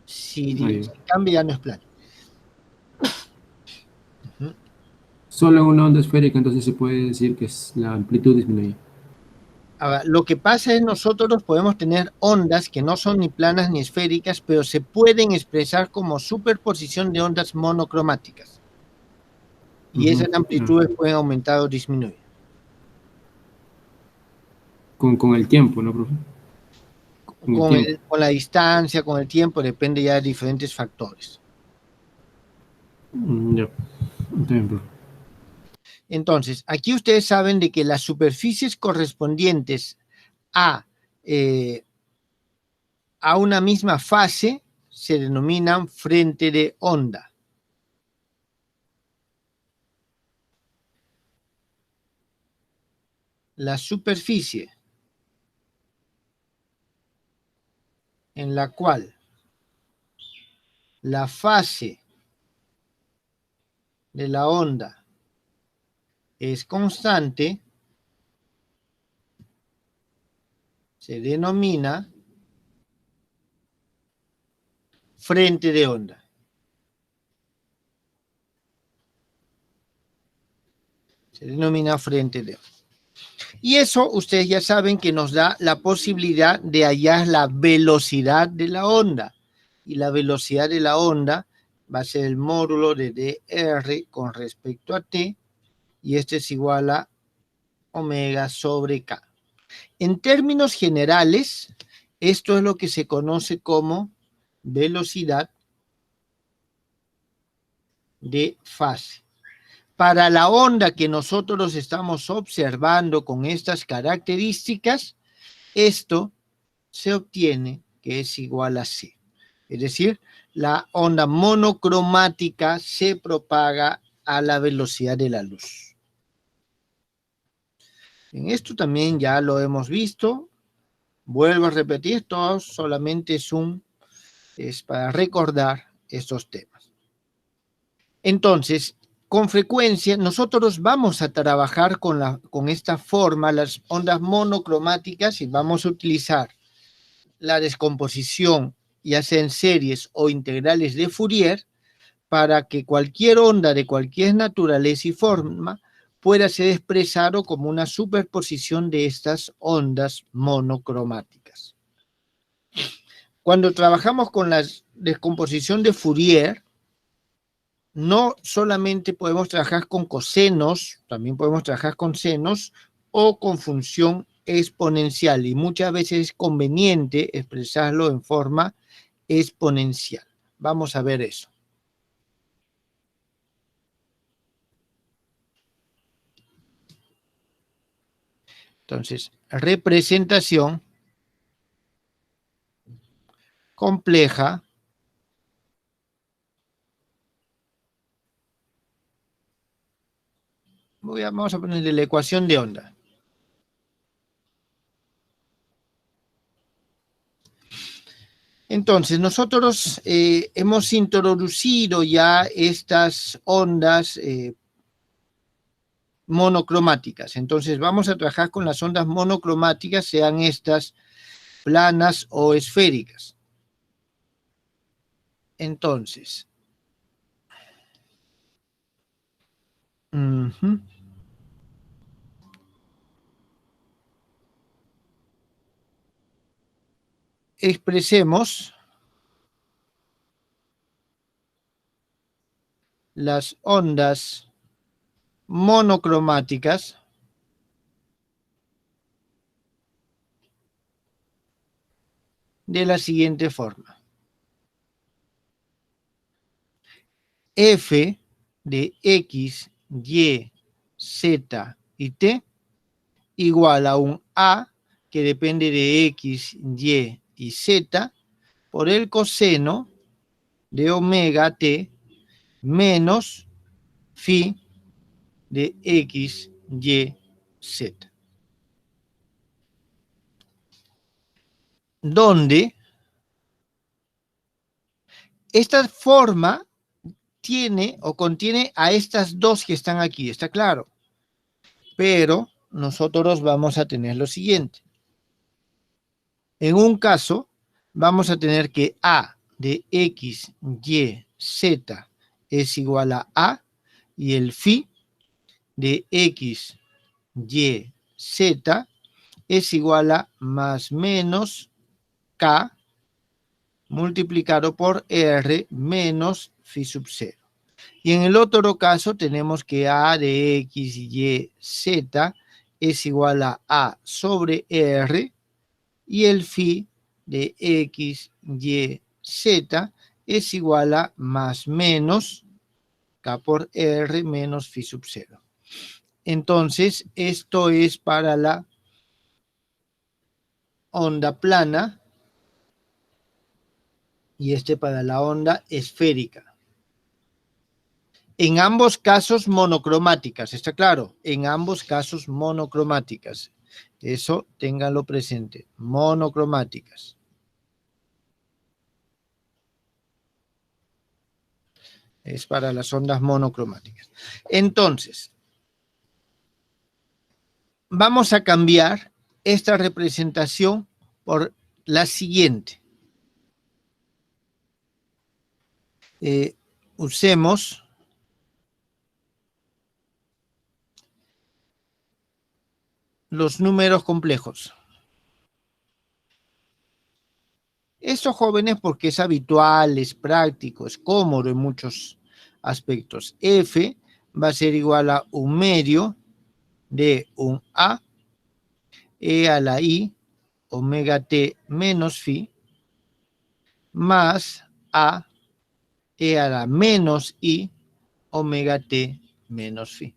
Si cambia ya no es plano. Solo en una onda esférica entonces se puede decir que la amplitud disminuye. Ahora, lo que pasa es nosotros podemos tener ondas que no son ni planas ni esféricas, pero se pueden expresar como superposición de ondas monocromáticas. Y esas amplitudes pueden aumentar o disminuir. Con el tiempo, ¿no, profe? Con la distancia, con el tiempo, depende ya de diferentes factores. Ya. Bien, profe. Entonces, aquí ustedes saben de que las superficies correspondientes a una misma fase se denominan frente de onda. La superficie en la cual la fase de la onda es constante se denomina frente de onda. Se denomina frente de onda. Y eso ustedes ya saben que nos da la posibilidad de hallar la velocidad de la onda. Y la velocidad de la onda va a ser el módulo de dr con respecto a t. Y este es igual a omega sobre k. En términos generales, esto es lo que se conoce como velocidad de fase. Para la onda que nosotros estamos observando con estas características, esto se obtiene que es igual a C. Es decir, la onda monocromática se propaga a la velocidad de la luz. En esto también ya lo hemos visto. Vuelvo a repetir, esto solamente es para recordar estos temas. Entonces, con frecuencia nosotros vamos a trabajar con esta forma, las ondas monocromáticas, y vamos a utilizar la descomposición, ya sea en series o integrales de Fourier, para que cualquier onda de cualquier naturaleza y forma pueda ser expresado como una superposición de estas ondas monocromáticas. Cuando trabajamos con la descomposición de Fourier, no solamente podemos trabajar con cosenos, también podemos trabajar con senos o con función exponencial, y muchas veces es conveniente expresarlo en forma exponencial. Vamos a ver eso. Entonces, representación compleja vamos a ponerle la ecuación de onda. Entonces, nosotros hemos introducido ya estas ondas monocromáticas. Entonces, vamos a trabajar con las ondas monocromáticas, sean estas planas o esféricas. Entonces, expresemos las ondas monocromáticas de la siguiente forma. F de X, Y, Z y T igual a un A que depende de X, Y y Z por el coseno de omega T menos phi de X, Y, Z. Donde esta forma tiene o contiene a estas dos que están aquí, está claro. Pero nosotros vamos a tener lo siguiente. En un caso, vamos a tener que A de X, Y, Z es igual a A y el phi de X, Y, Z es igual a más menos K multiplicado por R menos phi sub 0. Y en el otro caso tenemos que A de X, Y, Z es igual a A sobre R y el phi de X, Y, Z es igual a más menos K por R menos phi sub 0. Entonces, esto es para la onda plana y este para la onda esférica. En ambos casos monocromáticas, ¿está claro? En ambos casos monocromáticas. Eso ténganlo presente, monocromáticas. Es para las ondas monocromáticas. Entonces, vamos a cambiar esta representación por la siguiente. Usemos los números complejos. Esto, jóvenes, porque es habitual, es práctico, es cómodo en muchos aspectos. F va a ser igual a un medio de un A, E a la I, omega T menos phi, más a e a la menos i omega t menos phi.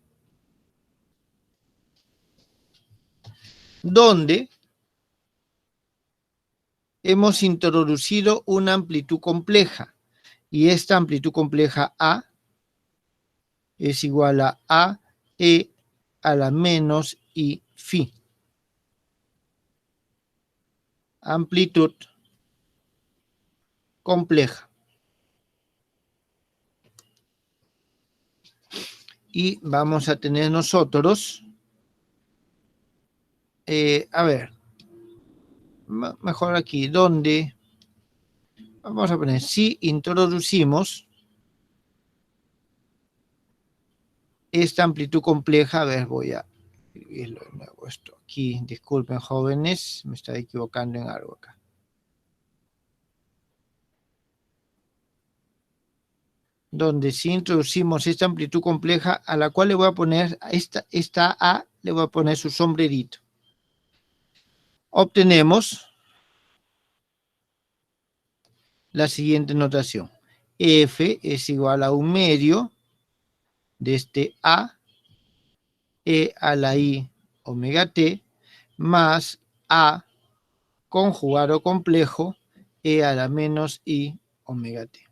Donde hemos introducido una amplitud compleja y esta amplitud compleja a es igual a e a la menos i phi. Amplitud compleja. Y vamos a tener nosotros, a ver, mejor aquí, donde vamos a poner, si introducimos esta amplitud compleja, a ver, voy a escribirlo de nuevo esto aquí, disculpen jóvenes, me estaba equivocando en algo acá. Donde si introducimos esta amplitud compleja a la cual le voy a poner, esta A, le voy a poner su sombrerito. Obtenemos la siguiente notación. F es igual a 1/2 de este A, e a la i omega t, más A conjugado complejo, e a la menos i omega t.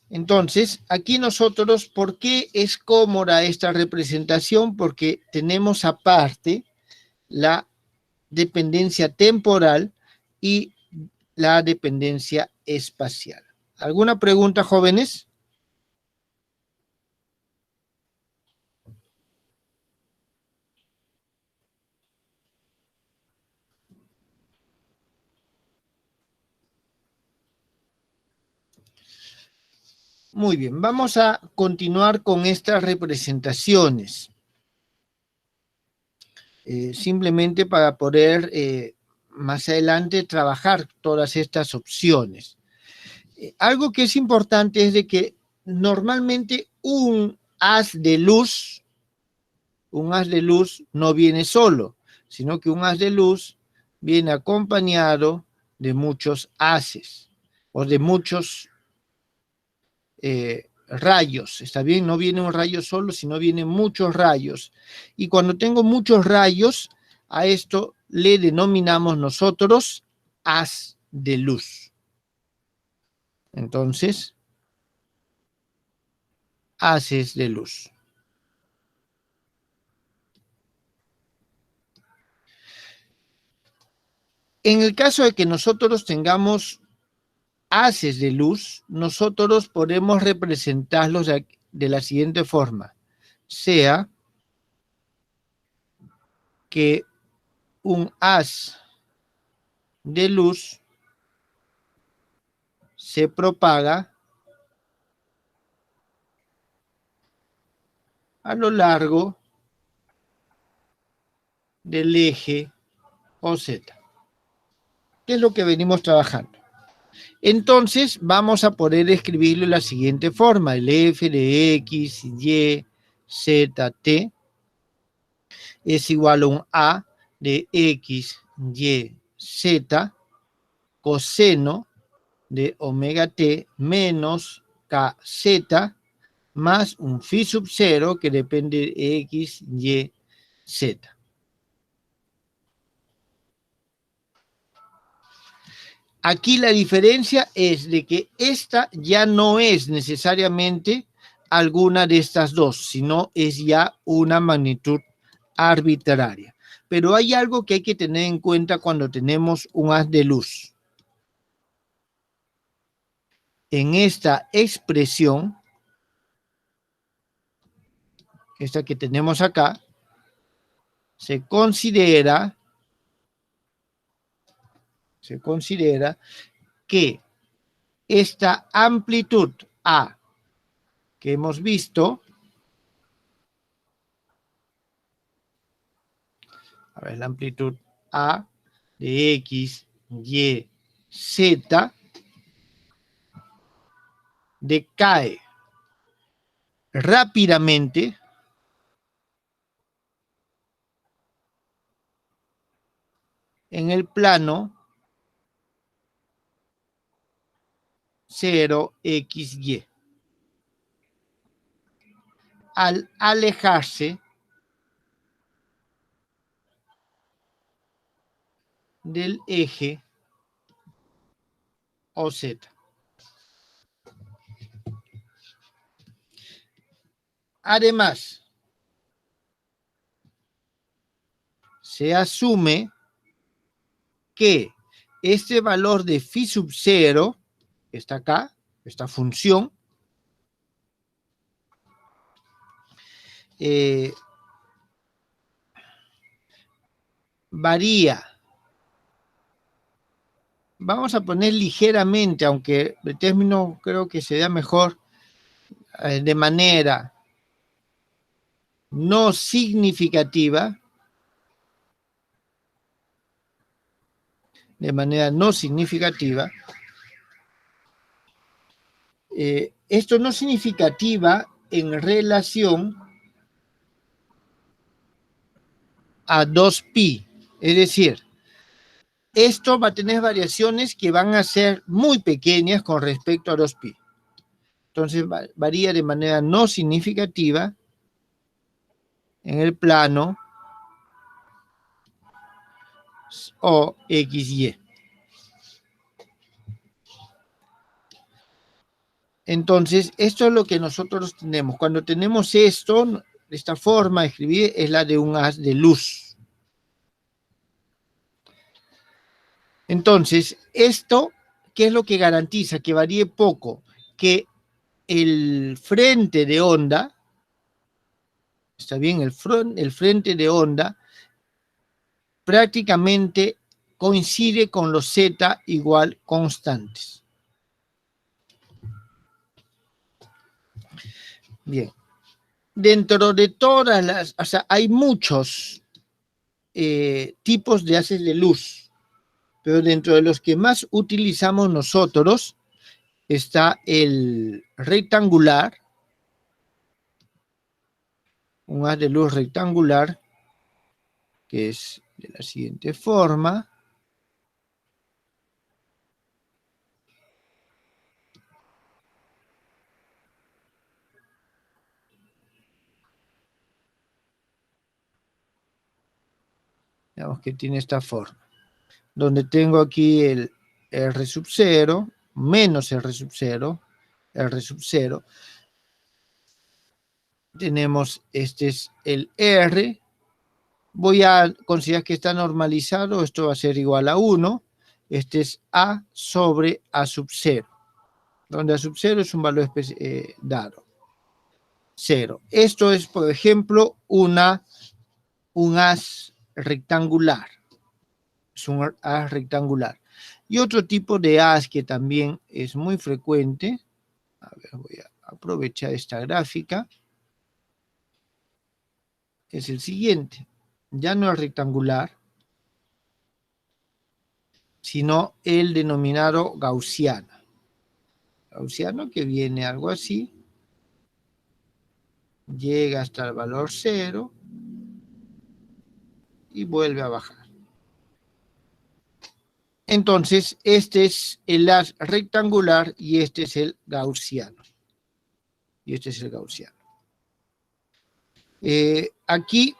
Entonces, aquí nosotros, ¿por qué es cómoda esta representación? Porque tenemos aparte la dependencia temporal y la dependencia espacial. ¿Alguna pregunta, jóvenes? Muy bien, vamos a continuar con estas representaciones. Simplemente para poder más adelante trabajar todas estas opciones. Algo que es importante es de que normalmente un haz de luz no viene solo, sino que un haz de luz viene acompañado de muchos haces o de muchos rayos, ¿está bien? No viene un rayo solo, sino vienen muchos rayos. Y cuando tengo muchos rayos, a esto le denominamos nosotros haz de luz. Entonces, haces de luz. En el caso de que nosotros tengamos haces de luz, nosotros podemos representarlos de la siguiente forma. Sea que un haz de luz se propaga a lo largo del eje OZ. ¿Qué es lo que venimos trabajando? Entonces vamos a poder escribirlo de la siguiente forma. El F de X, Y, Z, T es igual a un A de X, Y, Z coseno de omega T menos KZ más un phi sub 0 que depende de X, Y, Z. Aquí la diferencia es de que esta ya no es necesariamente alguna de estas dos, sino es ya una magnitud arbitraria. Pero hay algo que hay que tener en cuenta cuando tenemos un haz de luz. En esta expresión, esta que tenemos acá, se considera que esta amplitud A que hemos visto, a ver, la amplitud A de X, Y, Z, decae rápidamente en el plano 0xy. Al alejarse del eje OZ. Además, se asume que este valor de phi sub 0, que está acá, esta función, varía. Vamos a poner ligeramente, aunque el término creo que se da mejor, de manera no significativa, esto no significativa en relación a 2pi, es decir, esto va a tener variaciones que van a ser muy pequeñas con respecto a 2pi. Entonces varía de manera no significativa en el plano o XY. Entonces, esto es lo que nosotros tenemos. Cuando tenemos esto, esta forma de escribir es la de un haz de luz. Entonces, esto, ¿qué es lo que garantiza? Que varíe poco, que el frente de onda, está bien, el frente de onda prácticamente coincide con los z igual constantes. Bien. Dentro de todas las, o sea, hay muchos tipos de haces de luz, pero dentro de los que más utilizamos nosotros está el rectangular, un haz de luz rectangular, que es de la siguiente forma. Digamos que tiene esta forma, donde tengo aquí el R sub 0, menos R sub 0, R sub 0. Tenemos, este es el R. Voy a considerar que está normalizado, esto va a ser igual a 1. Este es A sobre A sub 0, donde A sub 0 es un valor dado. 0. Esto es, por ejemplo, un haz rectangular. Es un haz rectangular. Y otro tipo de haz que también es muy frecuente, a ver, voy a aprovechar esta gráfica, es el siguiente. Ya no es rectangular, sino el denominado gaussiano. Gaussiano que viene algo así, llega hasta el valor 0 y vuelve a bajar. Entonces, este es el haz rectangular y este es el gaussiano. Aquí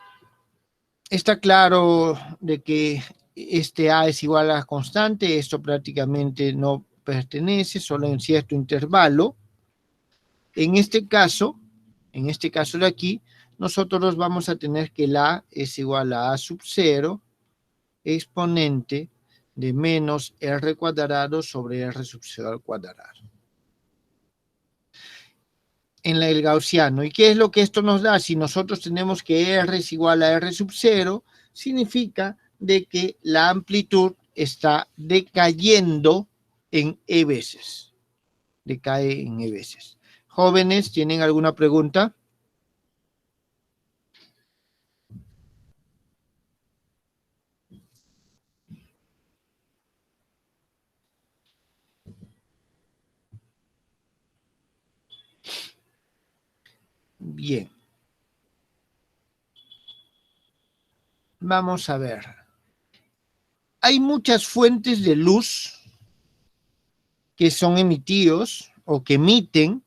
está claro de que este A es igual a constante, esto prácticamente no pertenece, solo en cierto intervalo. En este caso de aquí, nosotros vamos a tener que el A es igual a A sub 0 exponente de menos R cuadrado sobre R sub 0 al cuadrado. En el gaussiano. ¿Y qué es lo que esto nos da? Si nosotros tenemos que R es igual a R sub 0, significa de que la amplitud está decayendo en E veces. Decae en E veces. Jóvenes, ¿tienen alguna pregunta? Bien. Vamos a ver. hay muchas fuentes de luz que son emitidos o que emiten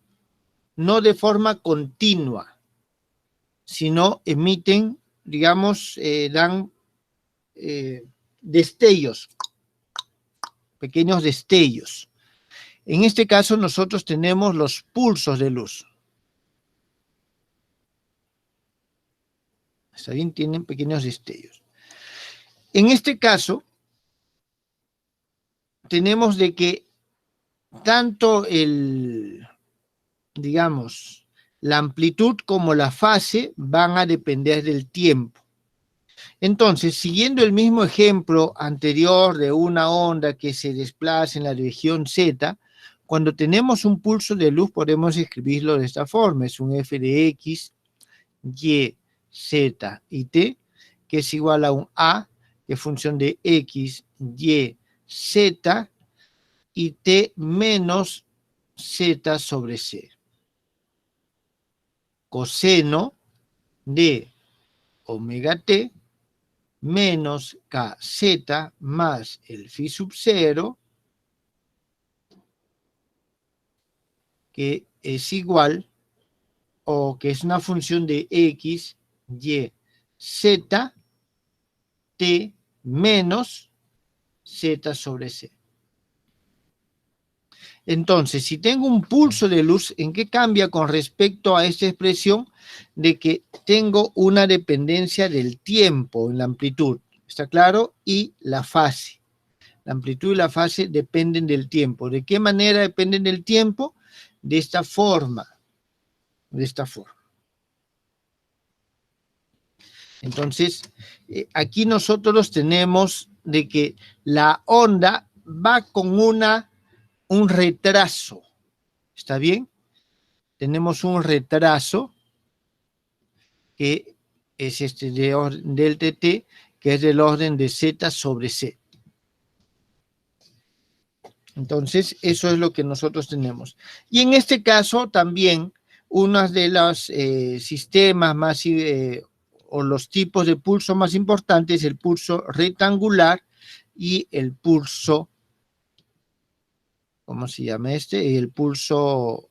no de forma continua, sino emiten, digamos, dan destellos, pequeños destellos. En este caso nosotros tenemos los pulsos de luz. ¿Está bien? Tienen pequeños destellos. En este caso, tenemos de que tanto digamos, la amplitud como la fase van a depender del tiempo. Entonces, siguiendo el mismo ejemplo anterior de una onda que se desplaza en la región Z, cuando tenemos un pulso de luz podemos escribirlo de esta forma. Es un f de x, y, z y t, que es igual a un a, que es función de x, y, z y t menos z sobre c. Coseno de omega t menos kz más el phi sub 0, que es igual, o que es una función de x, y, z, t menos z sobre c. Entonces, si tengo un pulso de luz, ¿en qué cambia con respecto a esta expresión? De que tengo una dependencia del tiempo en la amplitud, ¿está claro? Y la fase. La amplitud y la fase dependen del tiempo. ¿De qué manera dependen del tiempo? De esta forma. De esta forma. Entonces, aquí nosotros tenemos de que la onda va con un retraso. ¿Está bien? Tenemos un retraso que es este del TT, que es del orden de Z sobre C. Entonces, eso es lo que nosotros tenemos. Y en este caso también, uno de los sistemas más, o los tipos de pulso más importantes es el pulso rectangular y el pulso, ¿cómo se llama este? Y el pulso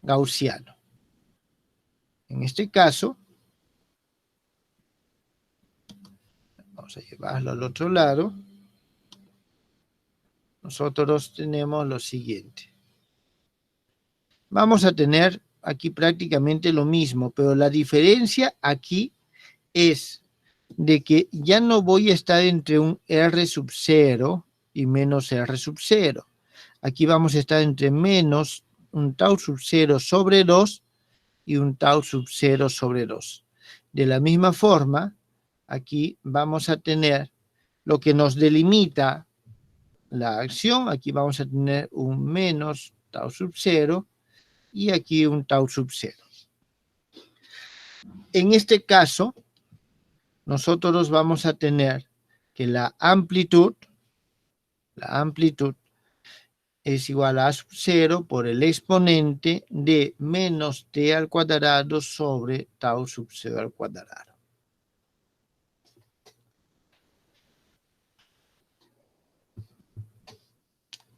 gaussiano. En este caso, vamos a llevarlo al otro lado. Nosotros tenemos lo siguiente. Vamos a tener aquí prácticamente lo mismo, pero la diferencia aquí es de que ya no voy a estar entre un R sub 0 y menos R sub 0. Aquí vamos a estar entre menos un tau sub 0 sobre 2 y un tau sub 0 sobre 2. De la misma forma, aquí vamos a tener lo que nos delimita la acción. Aquí vamos a tener un menos tau sub 0 y aquí un tau sub 0. En este caso, nosotros vamos a tener que la amplitud es igual a sub 0 por el exponente de menos t al cuadrado sobre tau sub 0 al cuadrado.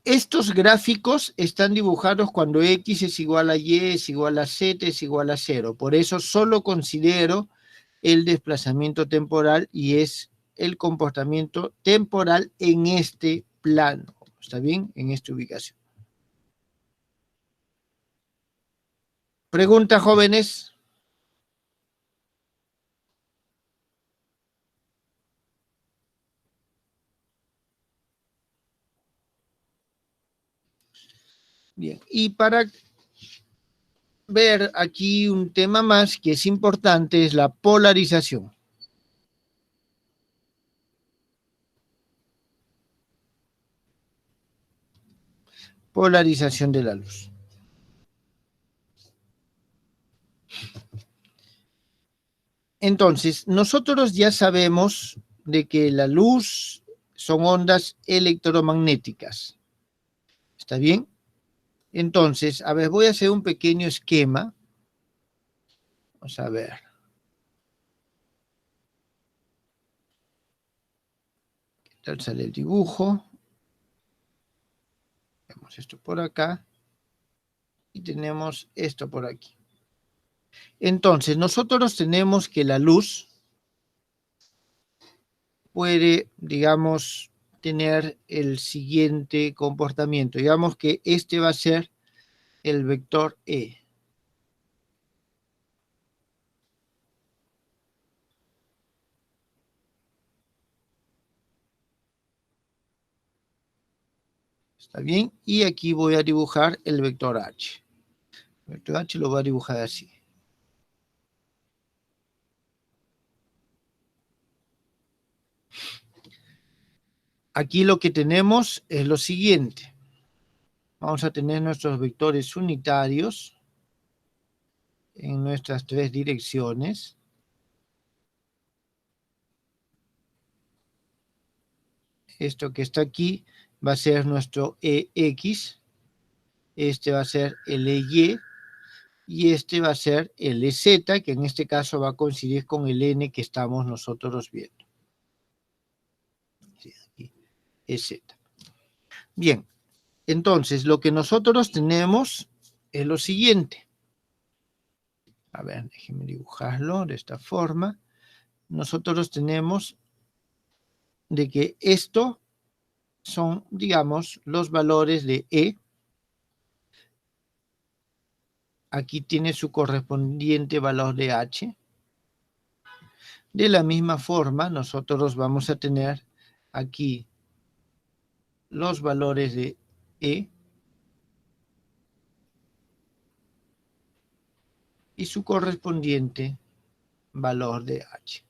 Estos gráficos están dibujados cuando x es igual a y, es igual a z, es igual a 0. Por eso solo considero el desplazamiento temporal y es el comportamiento temporal en este plano. ¿Está bien? En esta ubicación. Pregunta, jóvenes. Bien, y para ver aquí un tema más que es importante es la polarización. Polarización de la luz. Entonces, nosotros ya sabemos de que la luz son ondas electromagnéticas. ¿Está bien? Entonces, a ver, voy a hacer un pequeño esquema. Vamos a ver. tal sale el dibujo. Vemos esto por acá. Y tenemos esto por aquí. Entonces, nosotros tenemos que la luz puede, digamos, tener el siguiente comportamiento. Digamos que este va a ser el vector E. ¿Está bien? Y aquí voy a dibujar el vector H. El vector H lo voy a dibujar así. Aquí lo que tenemos es lo siguiente. Vamos a tener nuestros vectores unitarios en nuestras tres direcciones. Esto que está aquí va a ser nuestro EX. Este va a ser el EY. Y este va a ser el EZ, que en este caso va a coincidir con el N que estamos nosotros viendo. Sí, aquí, EZ. Bien, entonces lo que nosotros tenemos es lo siguiente. A ver, déjenme dibujarlo de esta forma. Nosotros tenemos de que esto son, digamos, los valores de E. Aquí tiene su correspondiente valor de H. De la misma forma, nosotros vamos a tener aquí los valores de E y su correspondiente valor de H.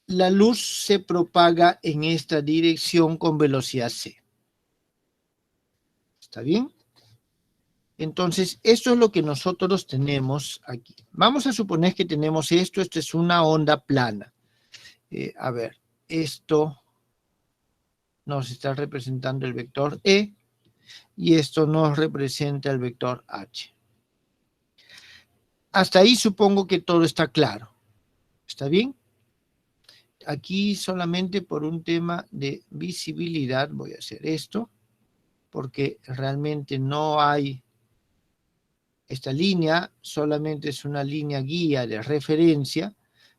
La luz se propaga en esta dirección con velocidad c. ¿Está bien? Entonces, esto es lo que nosotros tenemos aquí. Vamos a suponer que tenemos esto. Esto es una onda plana. A ver, esto nos está representando el vector E y esto nos representa el vector H. Hasta ahí supongo que todo está claro. ¿Está bien? Aquí solamente por un tema de visibilidad voy a hacer esto, porque realmente no hay esta línea, solamente es una línea guía de referencia,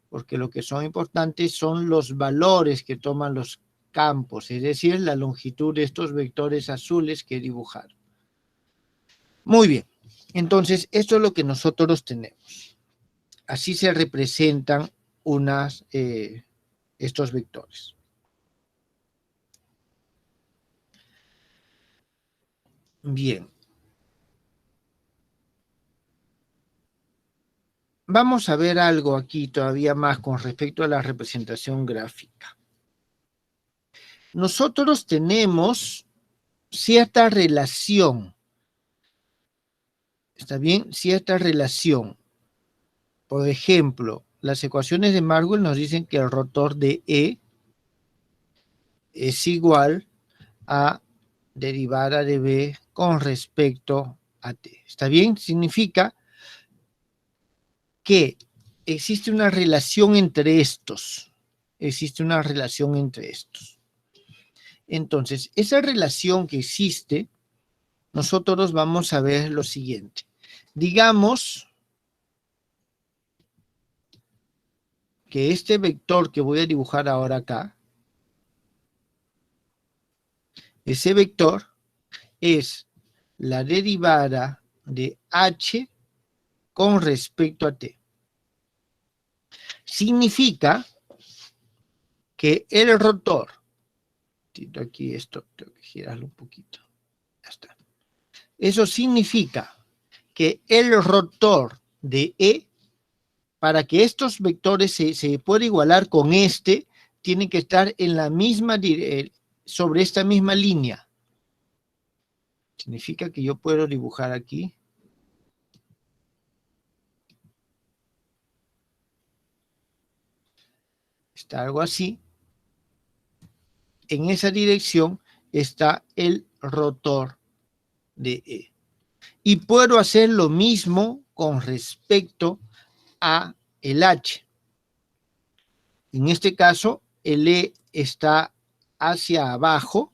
porque lo que son importantes son los valores que toman los campos, es decir, la longitud de estos vectores azules que he dibujado. Muy bien, entonces esto es lo que nosotros tenemos. Así se representan estos vectores. Bien. Vamos a ver algo aquí todavía más con respecto a la representación gráfica. Nosotros tenemos cierta relación. ¿Está bien? Cierta relación. Por ejemplo, las ecuaciones de Maxwell nos dicen que el rotor de E es igual a derivada de B con respecto a T. ¿Está bien? Significa que existe una relación entre estos. Existe una relación entre estos. Entonces, esa relación que existe, nosotros vamos a ver lo siguiente. Digamos que este vector que voy a dibujar ahora acá, ese vector es la derivada de H con respecto a T. Significa que el rotor, aquí esto tengo que girarlo un poquito, ya está. Eso significa que el rotor de E, para que estos vectores se pueda igualar con este, tiene que estar en la misma sobre esta misma línea. Significa que yo puedo dibujar aquí. Está algo así. En esa dirección está el rotor de E. Y puedo hacer lo mismo con respecto a el H. En este caso, el E está hacia abajo.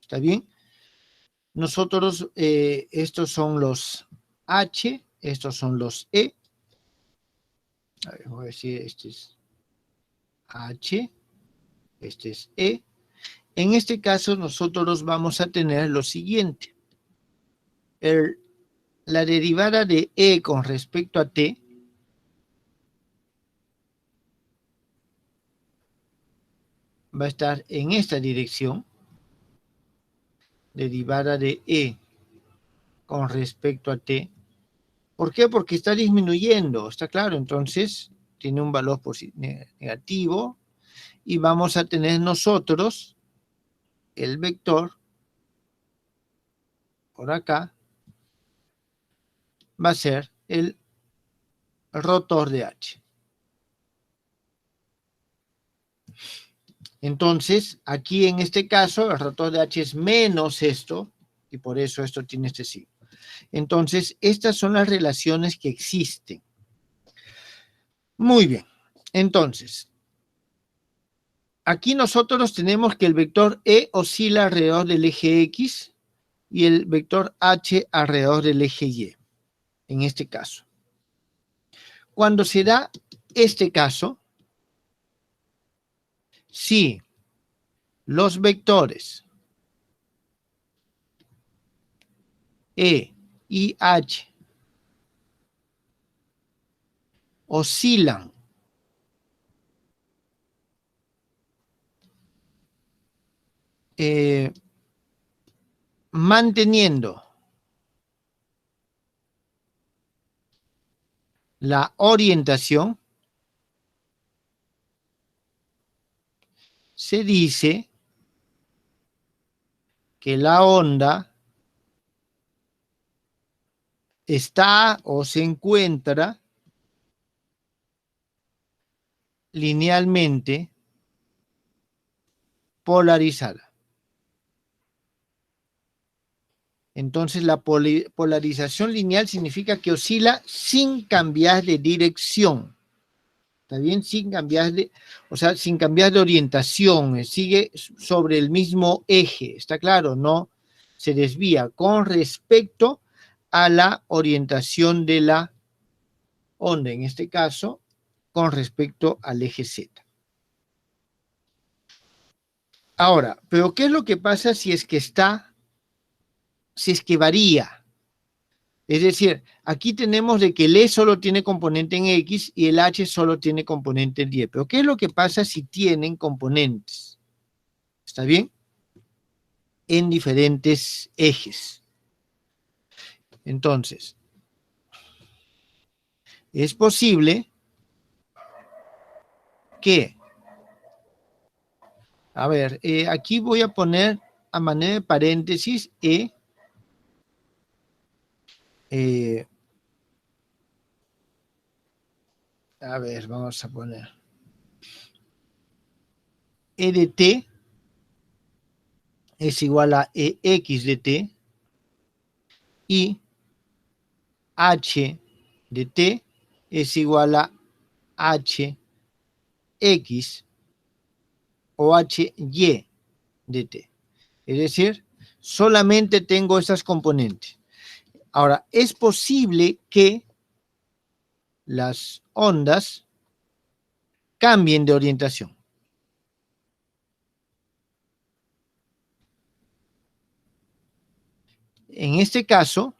¿Está bien? Nosotros, estos son los H, estos son los E. A ver, voy a decir, este es H, este es E. En este caso, nosotros vamos a tener lo siguiente. La derivada de E con respecto a T va a estar en esta dirección. Derivada de E con respecto a T. ¿Por qué? Porque está disminuyendo, está claro. Entonces, tiene un valor negativo y vamos a tener nosotros el vector por acá va a ser el rotor de H. Entonces, aquí en este caso, el rotor de H es menos esto, y por eso esto tiene este signo. Entonces, estas son las relaciones que existen. Muy bien. Entonces, aquí nosotros tenemos que el vector E oscila alrededor del eje X y el vector H alrededor del eje Y, en este caso. Cuando se da este caso, si los vectores E y H oscilan manteniendo la orientación, se dice que la onda está o se encuentra linealmente polarizada. Entonces la polarización lineal significa que oscila sin cambiar de dirección. ¿Está bien? Sin cambiar de, o sea, sin cambiar de orientación, sigue sobre el mismo eje, ¿está claro? No se desvía con respecto a la orientación de la onda, en este caso, con respecto al eje Z. Ahora, ¿pero qué es lo que pasa si es que varía? Es decir, aquí tenemos de que el E solo tiene componente en X y el H solo tiene componente en Y. Pero ¿qué es lo que pasa si tienen componentes? ¿Está bien? En diferentes ejes. Entonces, es posible que, a ver, aquí voy a poner a manera de paréntesis E. A ver, vamos a poner E de T es igual a EX de T y H de T es igual a HX o HY de T. Es decir, solamente tengo esas componentes. Ahora, es posible que las ondas cambien de orientación. En este caso,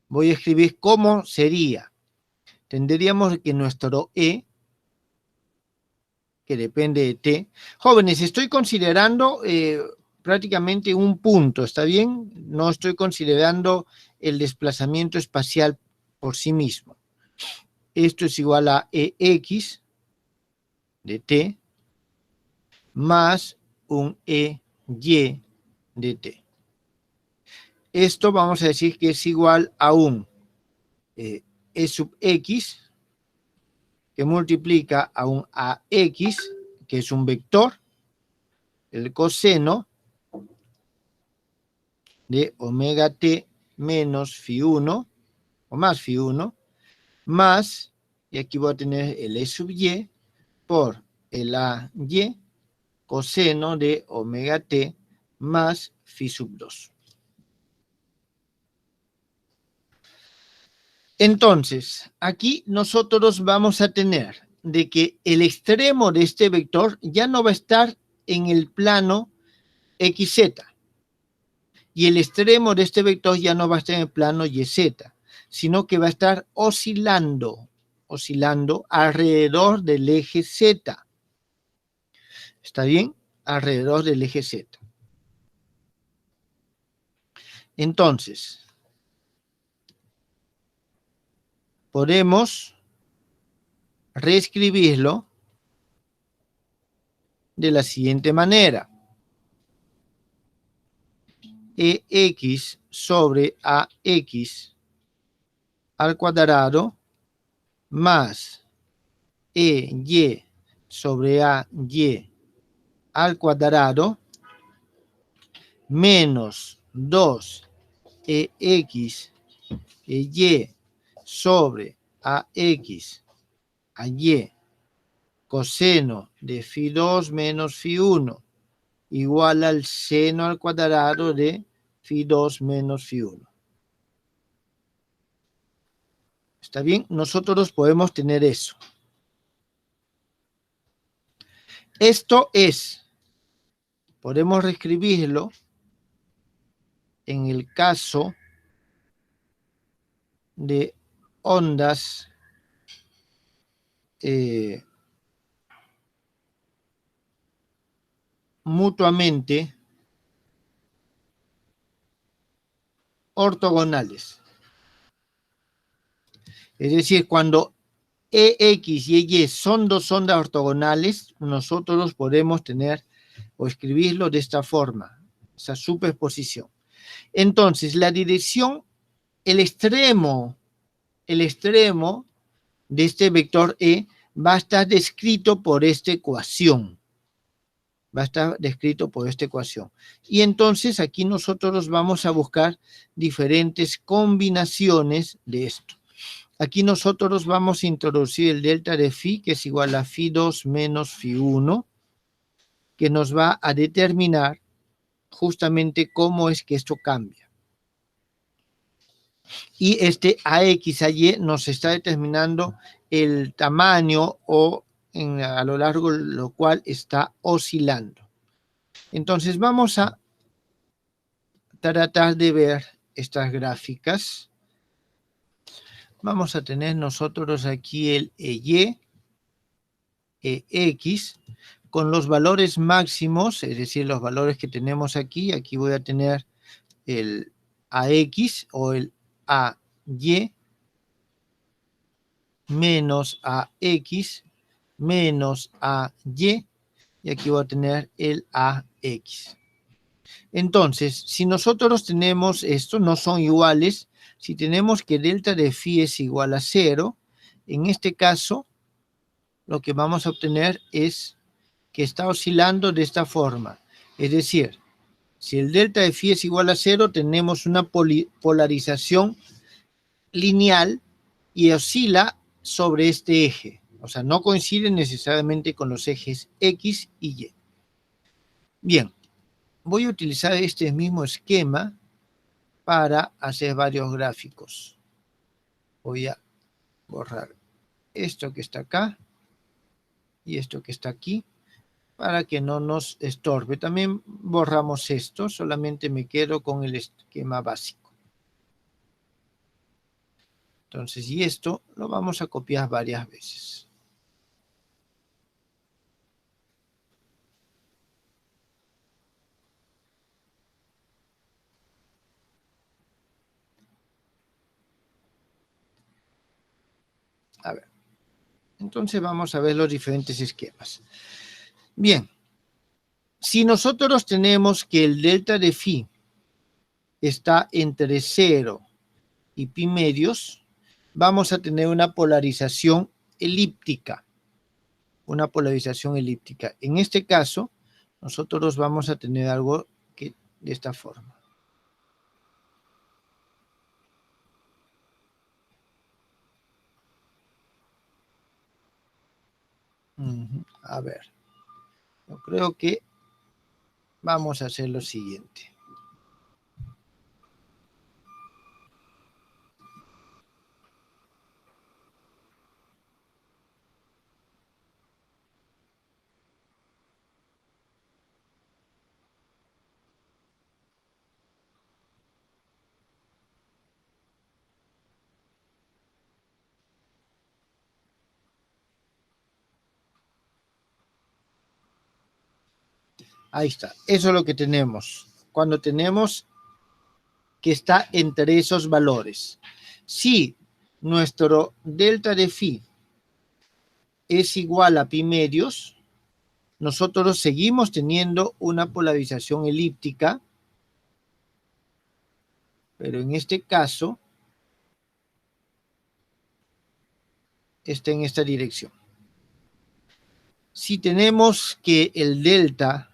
voy a escribir cómo sería. Tendríamos que nuestro E, que depende de T. Jóvenes, estoy considerando prácticamente un punto, ¿está bien? No estoy considerando el desplazamiento espacial por sí mismo. Esto es igual a EX de T más un EY de T. Esto vamos a decir que es igual a un E sub X que multiplica a un AX, que es un vector, el coseno de omega T menos phi 1 o más phi 1 más, y aquí voy a tener el E sub y, por el AY coseno de omega t más phi sub 2. Entonces, aquí nosotros vamos a tener de que el extremo de este vector ya no va a estar en el plano XZ, y el extremo de este vector ya no va a estar en el plano YZ, sino que va a estar oscilando alrededor del eje Z. ¿Está bien? Alrededor del eje Z. Entonces, podemos reescribirlo de la siguiente manera. EX sobre AX al cuadrado más EY sobre AY al cuadrado menos 2EX Y sobre AX a Y coseno de phi 2 menos phi 1 igual al seno al cuadrado de phi 2 menos phi 1. ¿Está bien? Nosotros podemos tener eso. Esto es, podemos reescribirlo en el caso de ondas mutuamente ortogonales. Es decir, cuando EX y EY son dos ondas ortogonales, nosotros podemos tener o escribirlo de esta forma, esa superposición. Entonces, la dirección, el extremo de este vector E va a estar descrito por esta ecuación. Va a estar descrito por esta ecuación. Y entonces aquí nosotros vamos a buscar diferentes combinaciones de esto. Aquí nosotros vamos a introducir el delta de phi, que es igual a phi 2 menos phi 1, que nos va a determinar justamente cómo es que esto cambia. Y este AX a Y nos está determinando el tamaño o a lo largo de lo cual está oscilando. Entonces vamos a tratar de ver estas gráficas. Vamos a tener nosotros aquí el EY, EX, con los valores máximos, es decir, los valores que tenemos aquí. Aquí voy a tener el AX o el AY menos AX menos AY, y aquí voy a tener el AX. Entonces, si nosotros tenemos esto, no son iguales. Si tenemos que delta de phi es igual a 0, en este caso, lo que vamos a obtener es que está oscilando de esta forma. Es decir, si el delta de phi es igual a 0, tenemos una polarización lineal y oscila sobre este eje. O sea, no coincide necesariamente con los ejes X y Y. Bien, voy a utilizar este mismo esquema para hacer varios gráficos. Voy a borrar esto que está acá y esto que está aquí para que no nos estorbe. También borramos esto, solamente me quedo con el esquema básico. Entonces, y esto lo vamos a copiar varias veces. A ver, entonces vamos a ver los diferentes esquemas. Bien, si nosotros tenemos que el delta de phi está entre 0 y pi medios, vamos a tener una polarización elíptica. Una polarización elíptica. En este caso, nosotros vamos a tener algo que de esta forma. A ver, yo creo que vamos a hacer lo siguiente. Ahí está, eso es lo que tenemos. Cuando tenemos que está entre esos valores. Si nuestro delta de phi es igual a pi medios, nosotros seguimos teniendo una polarización elíptica, pero en este caso está en esta dirección. Si tenemos que el delta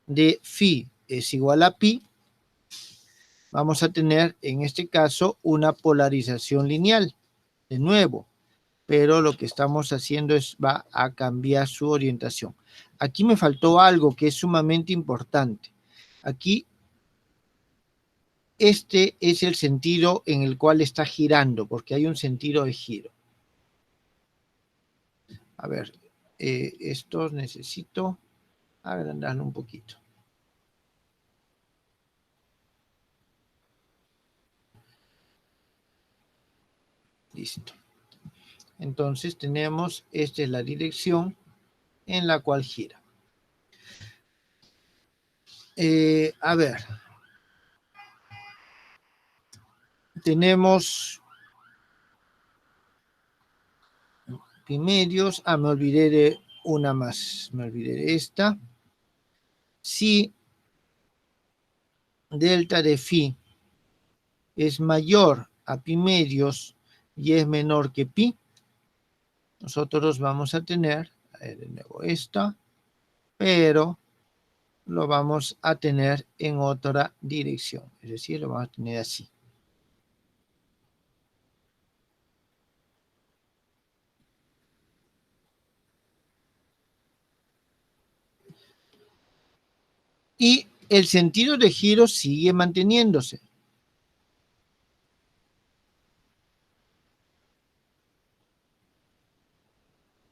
de phi es igual a pi, vamos a tener en este caso una polarización lineal, de nuevo, pero lo que estamos haciendo es va a cambiar su orientación. Aquí me faltó algo que es sumamente importante. Aquí este es el sentido en el cual está girando, porque hay un sentido de giro. A ver, esto necesito agrandarlo un poquito. Listo. Entonces tenemos, esta es la dirección en la cual gira. A ver. Tenemos pi medios. Me olvidé de una más. Me olvidé de esta. Si delta de phi es mayor a pi medios y es menor que pi, nosotros vamos a tener, de nuevo esta, pero lo vamos a tener en otra dirección. Es decir, lo vamos a tener así. Y el sentido de giro sigue manteniéndose.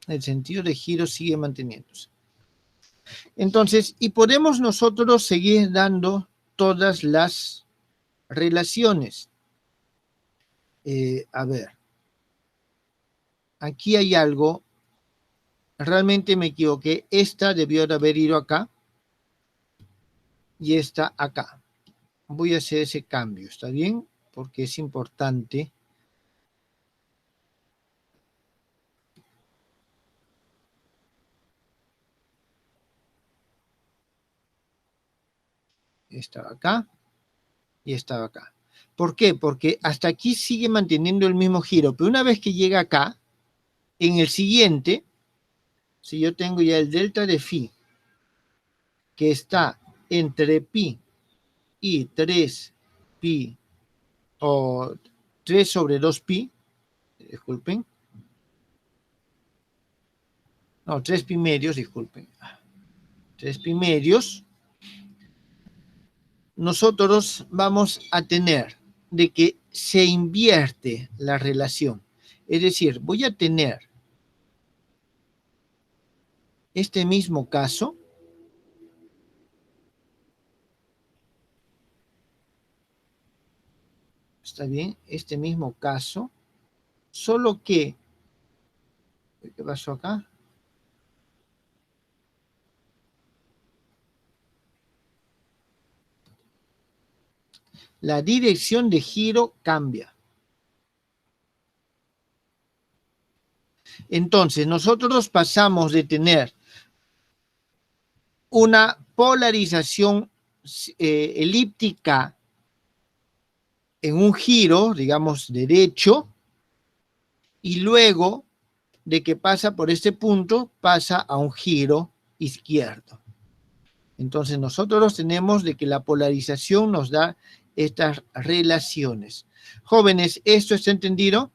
El sentido de giro sigue manteniéndose. Entonces, y podemos nosotros seguir dando todas las relaciones. A ver, aquí hay algo, realmente me equivoqué, esta debió de haber ido acá y esta acá. Voy a hacer ese cambio, ¿está bien? Porque es importante. Estaba acá y estaba acá. ¿Por qué? Porque hasta aquí sigue manteniendo el mismo giro, pero una vez que llega acá, en el siguiente, si yo tengo ya el delta de phi, que está entre pi y 3 pi, o 3 sobre 2 pi, disculpen, no, 3 pi medios, disculpen, 3 pi medios, nosotros vamos a tener de que se invierte la relación. Es decir, voy a tener este mismo caso, ¿está bien? Este mismo caso, solo que, ¿qué pasó acá? La dirección de giro cambia. Entonces, nosotros pasamos de tener una polarización elíptica en un giro, digamos, derecho, y luego de que pasa por este punto, pasa a un giro izquierdo. Entonces, nosotros tenemos de que la polarización nos da estas relaciones. Jóvenes, ¿esto está entendido?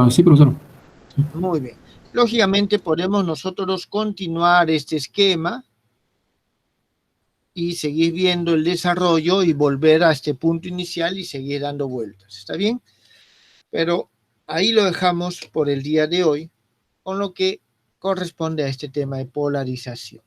Sí, profesor. Muy bien. Lógicamente podemos nosotros continuar este esquema y seguir viendo el desarrollo y volver a este punto inicial y seguir dando vueltas. ¿Está bien? Pero ahí lo dejamos por el día de hoy, con lo que corresponde a este tema de polarización.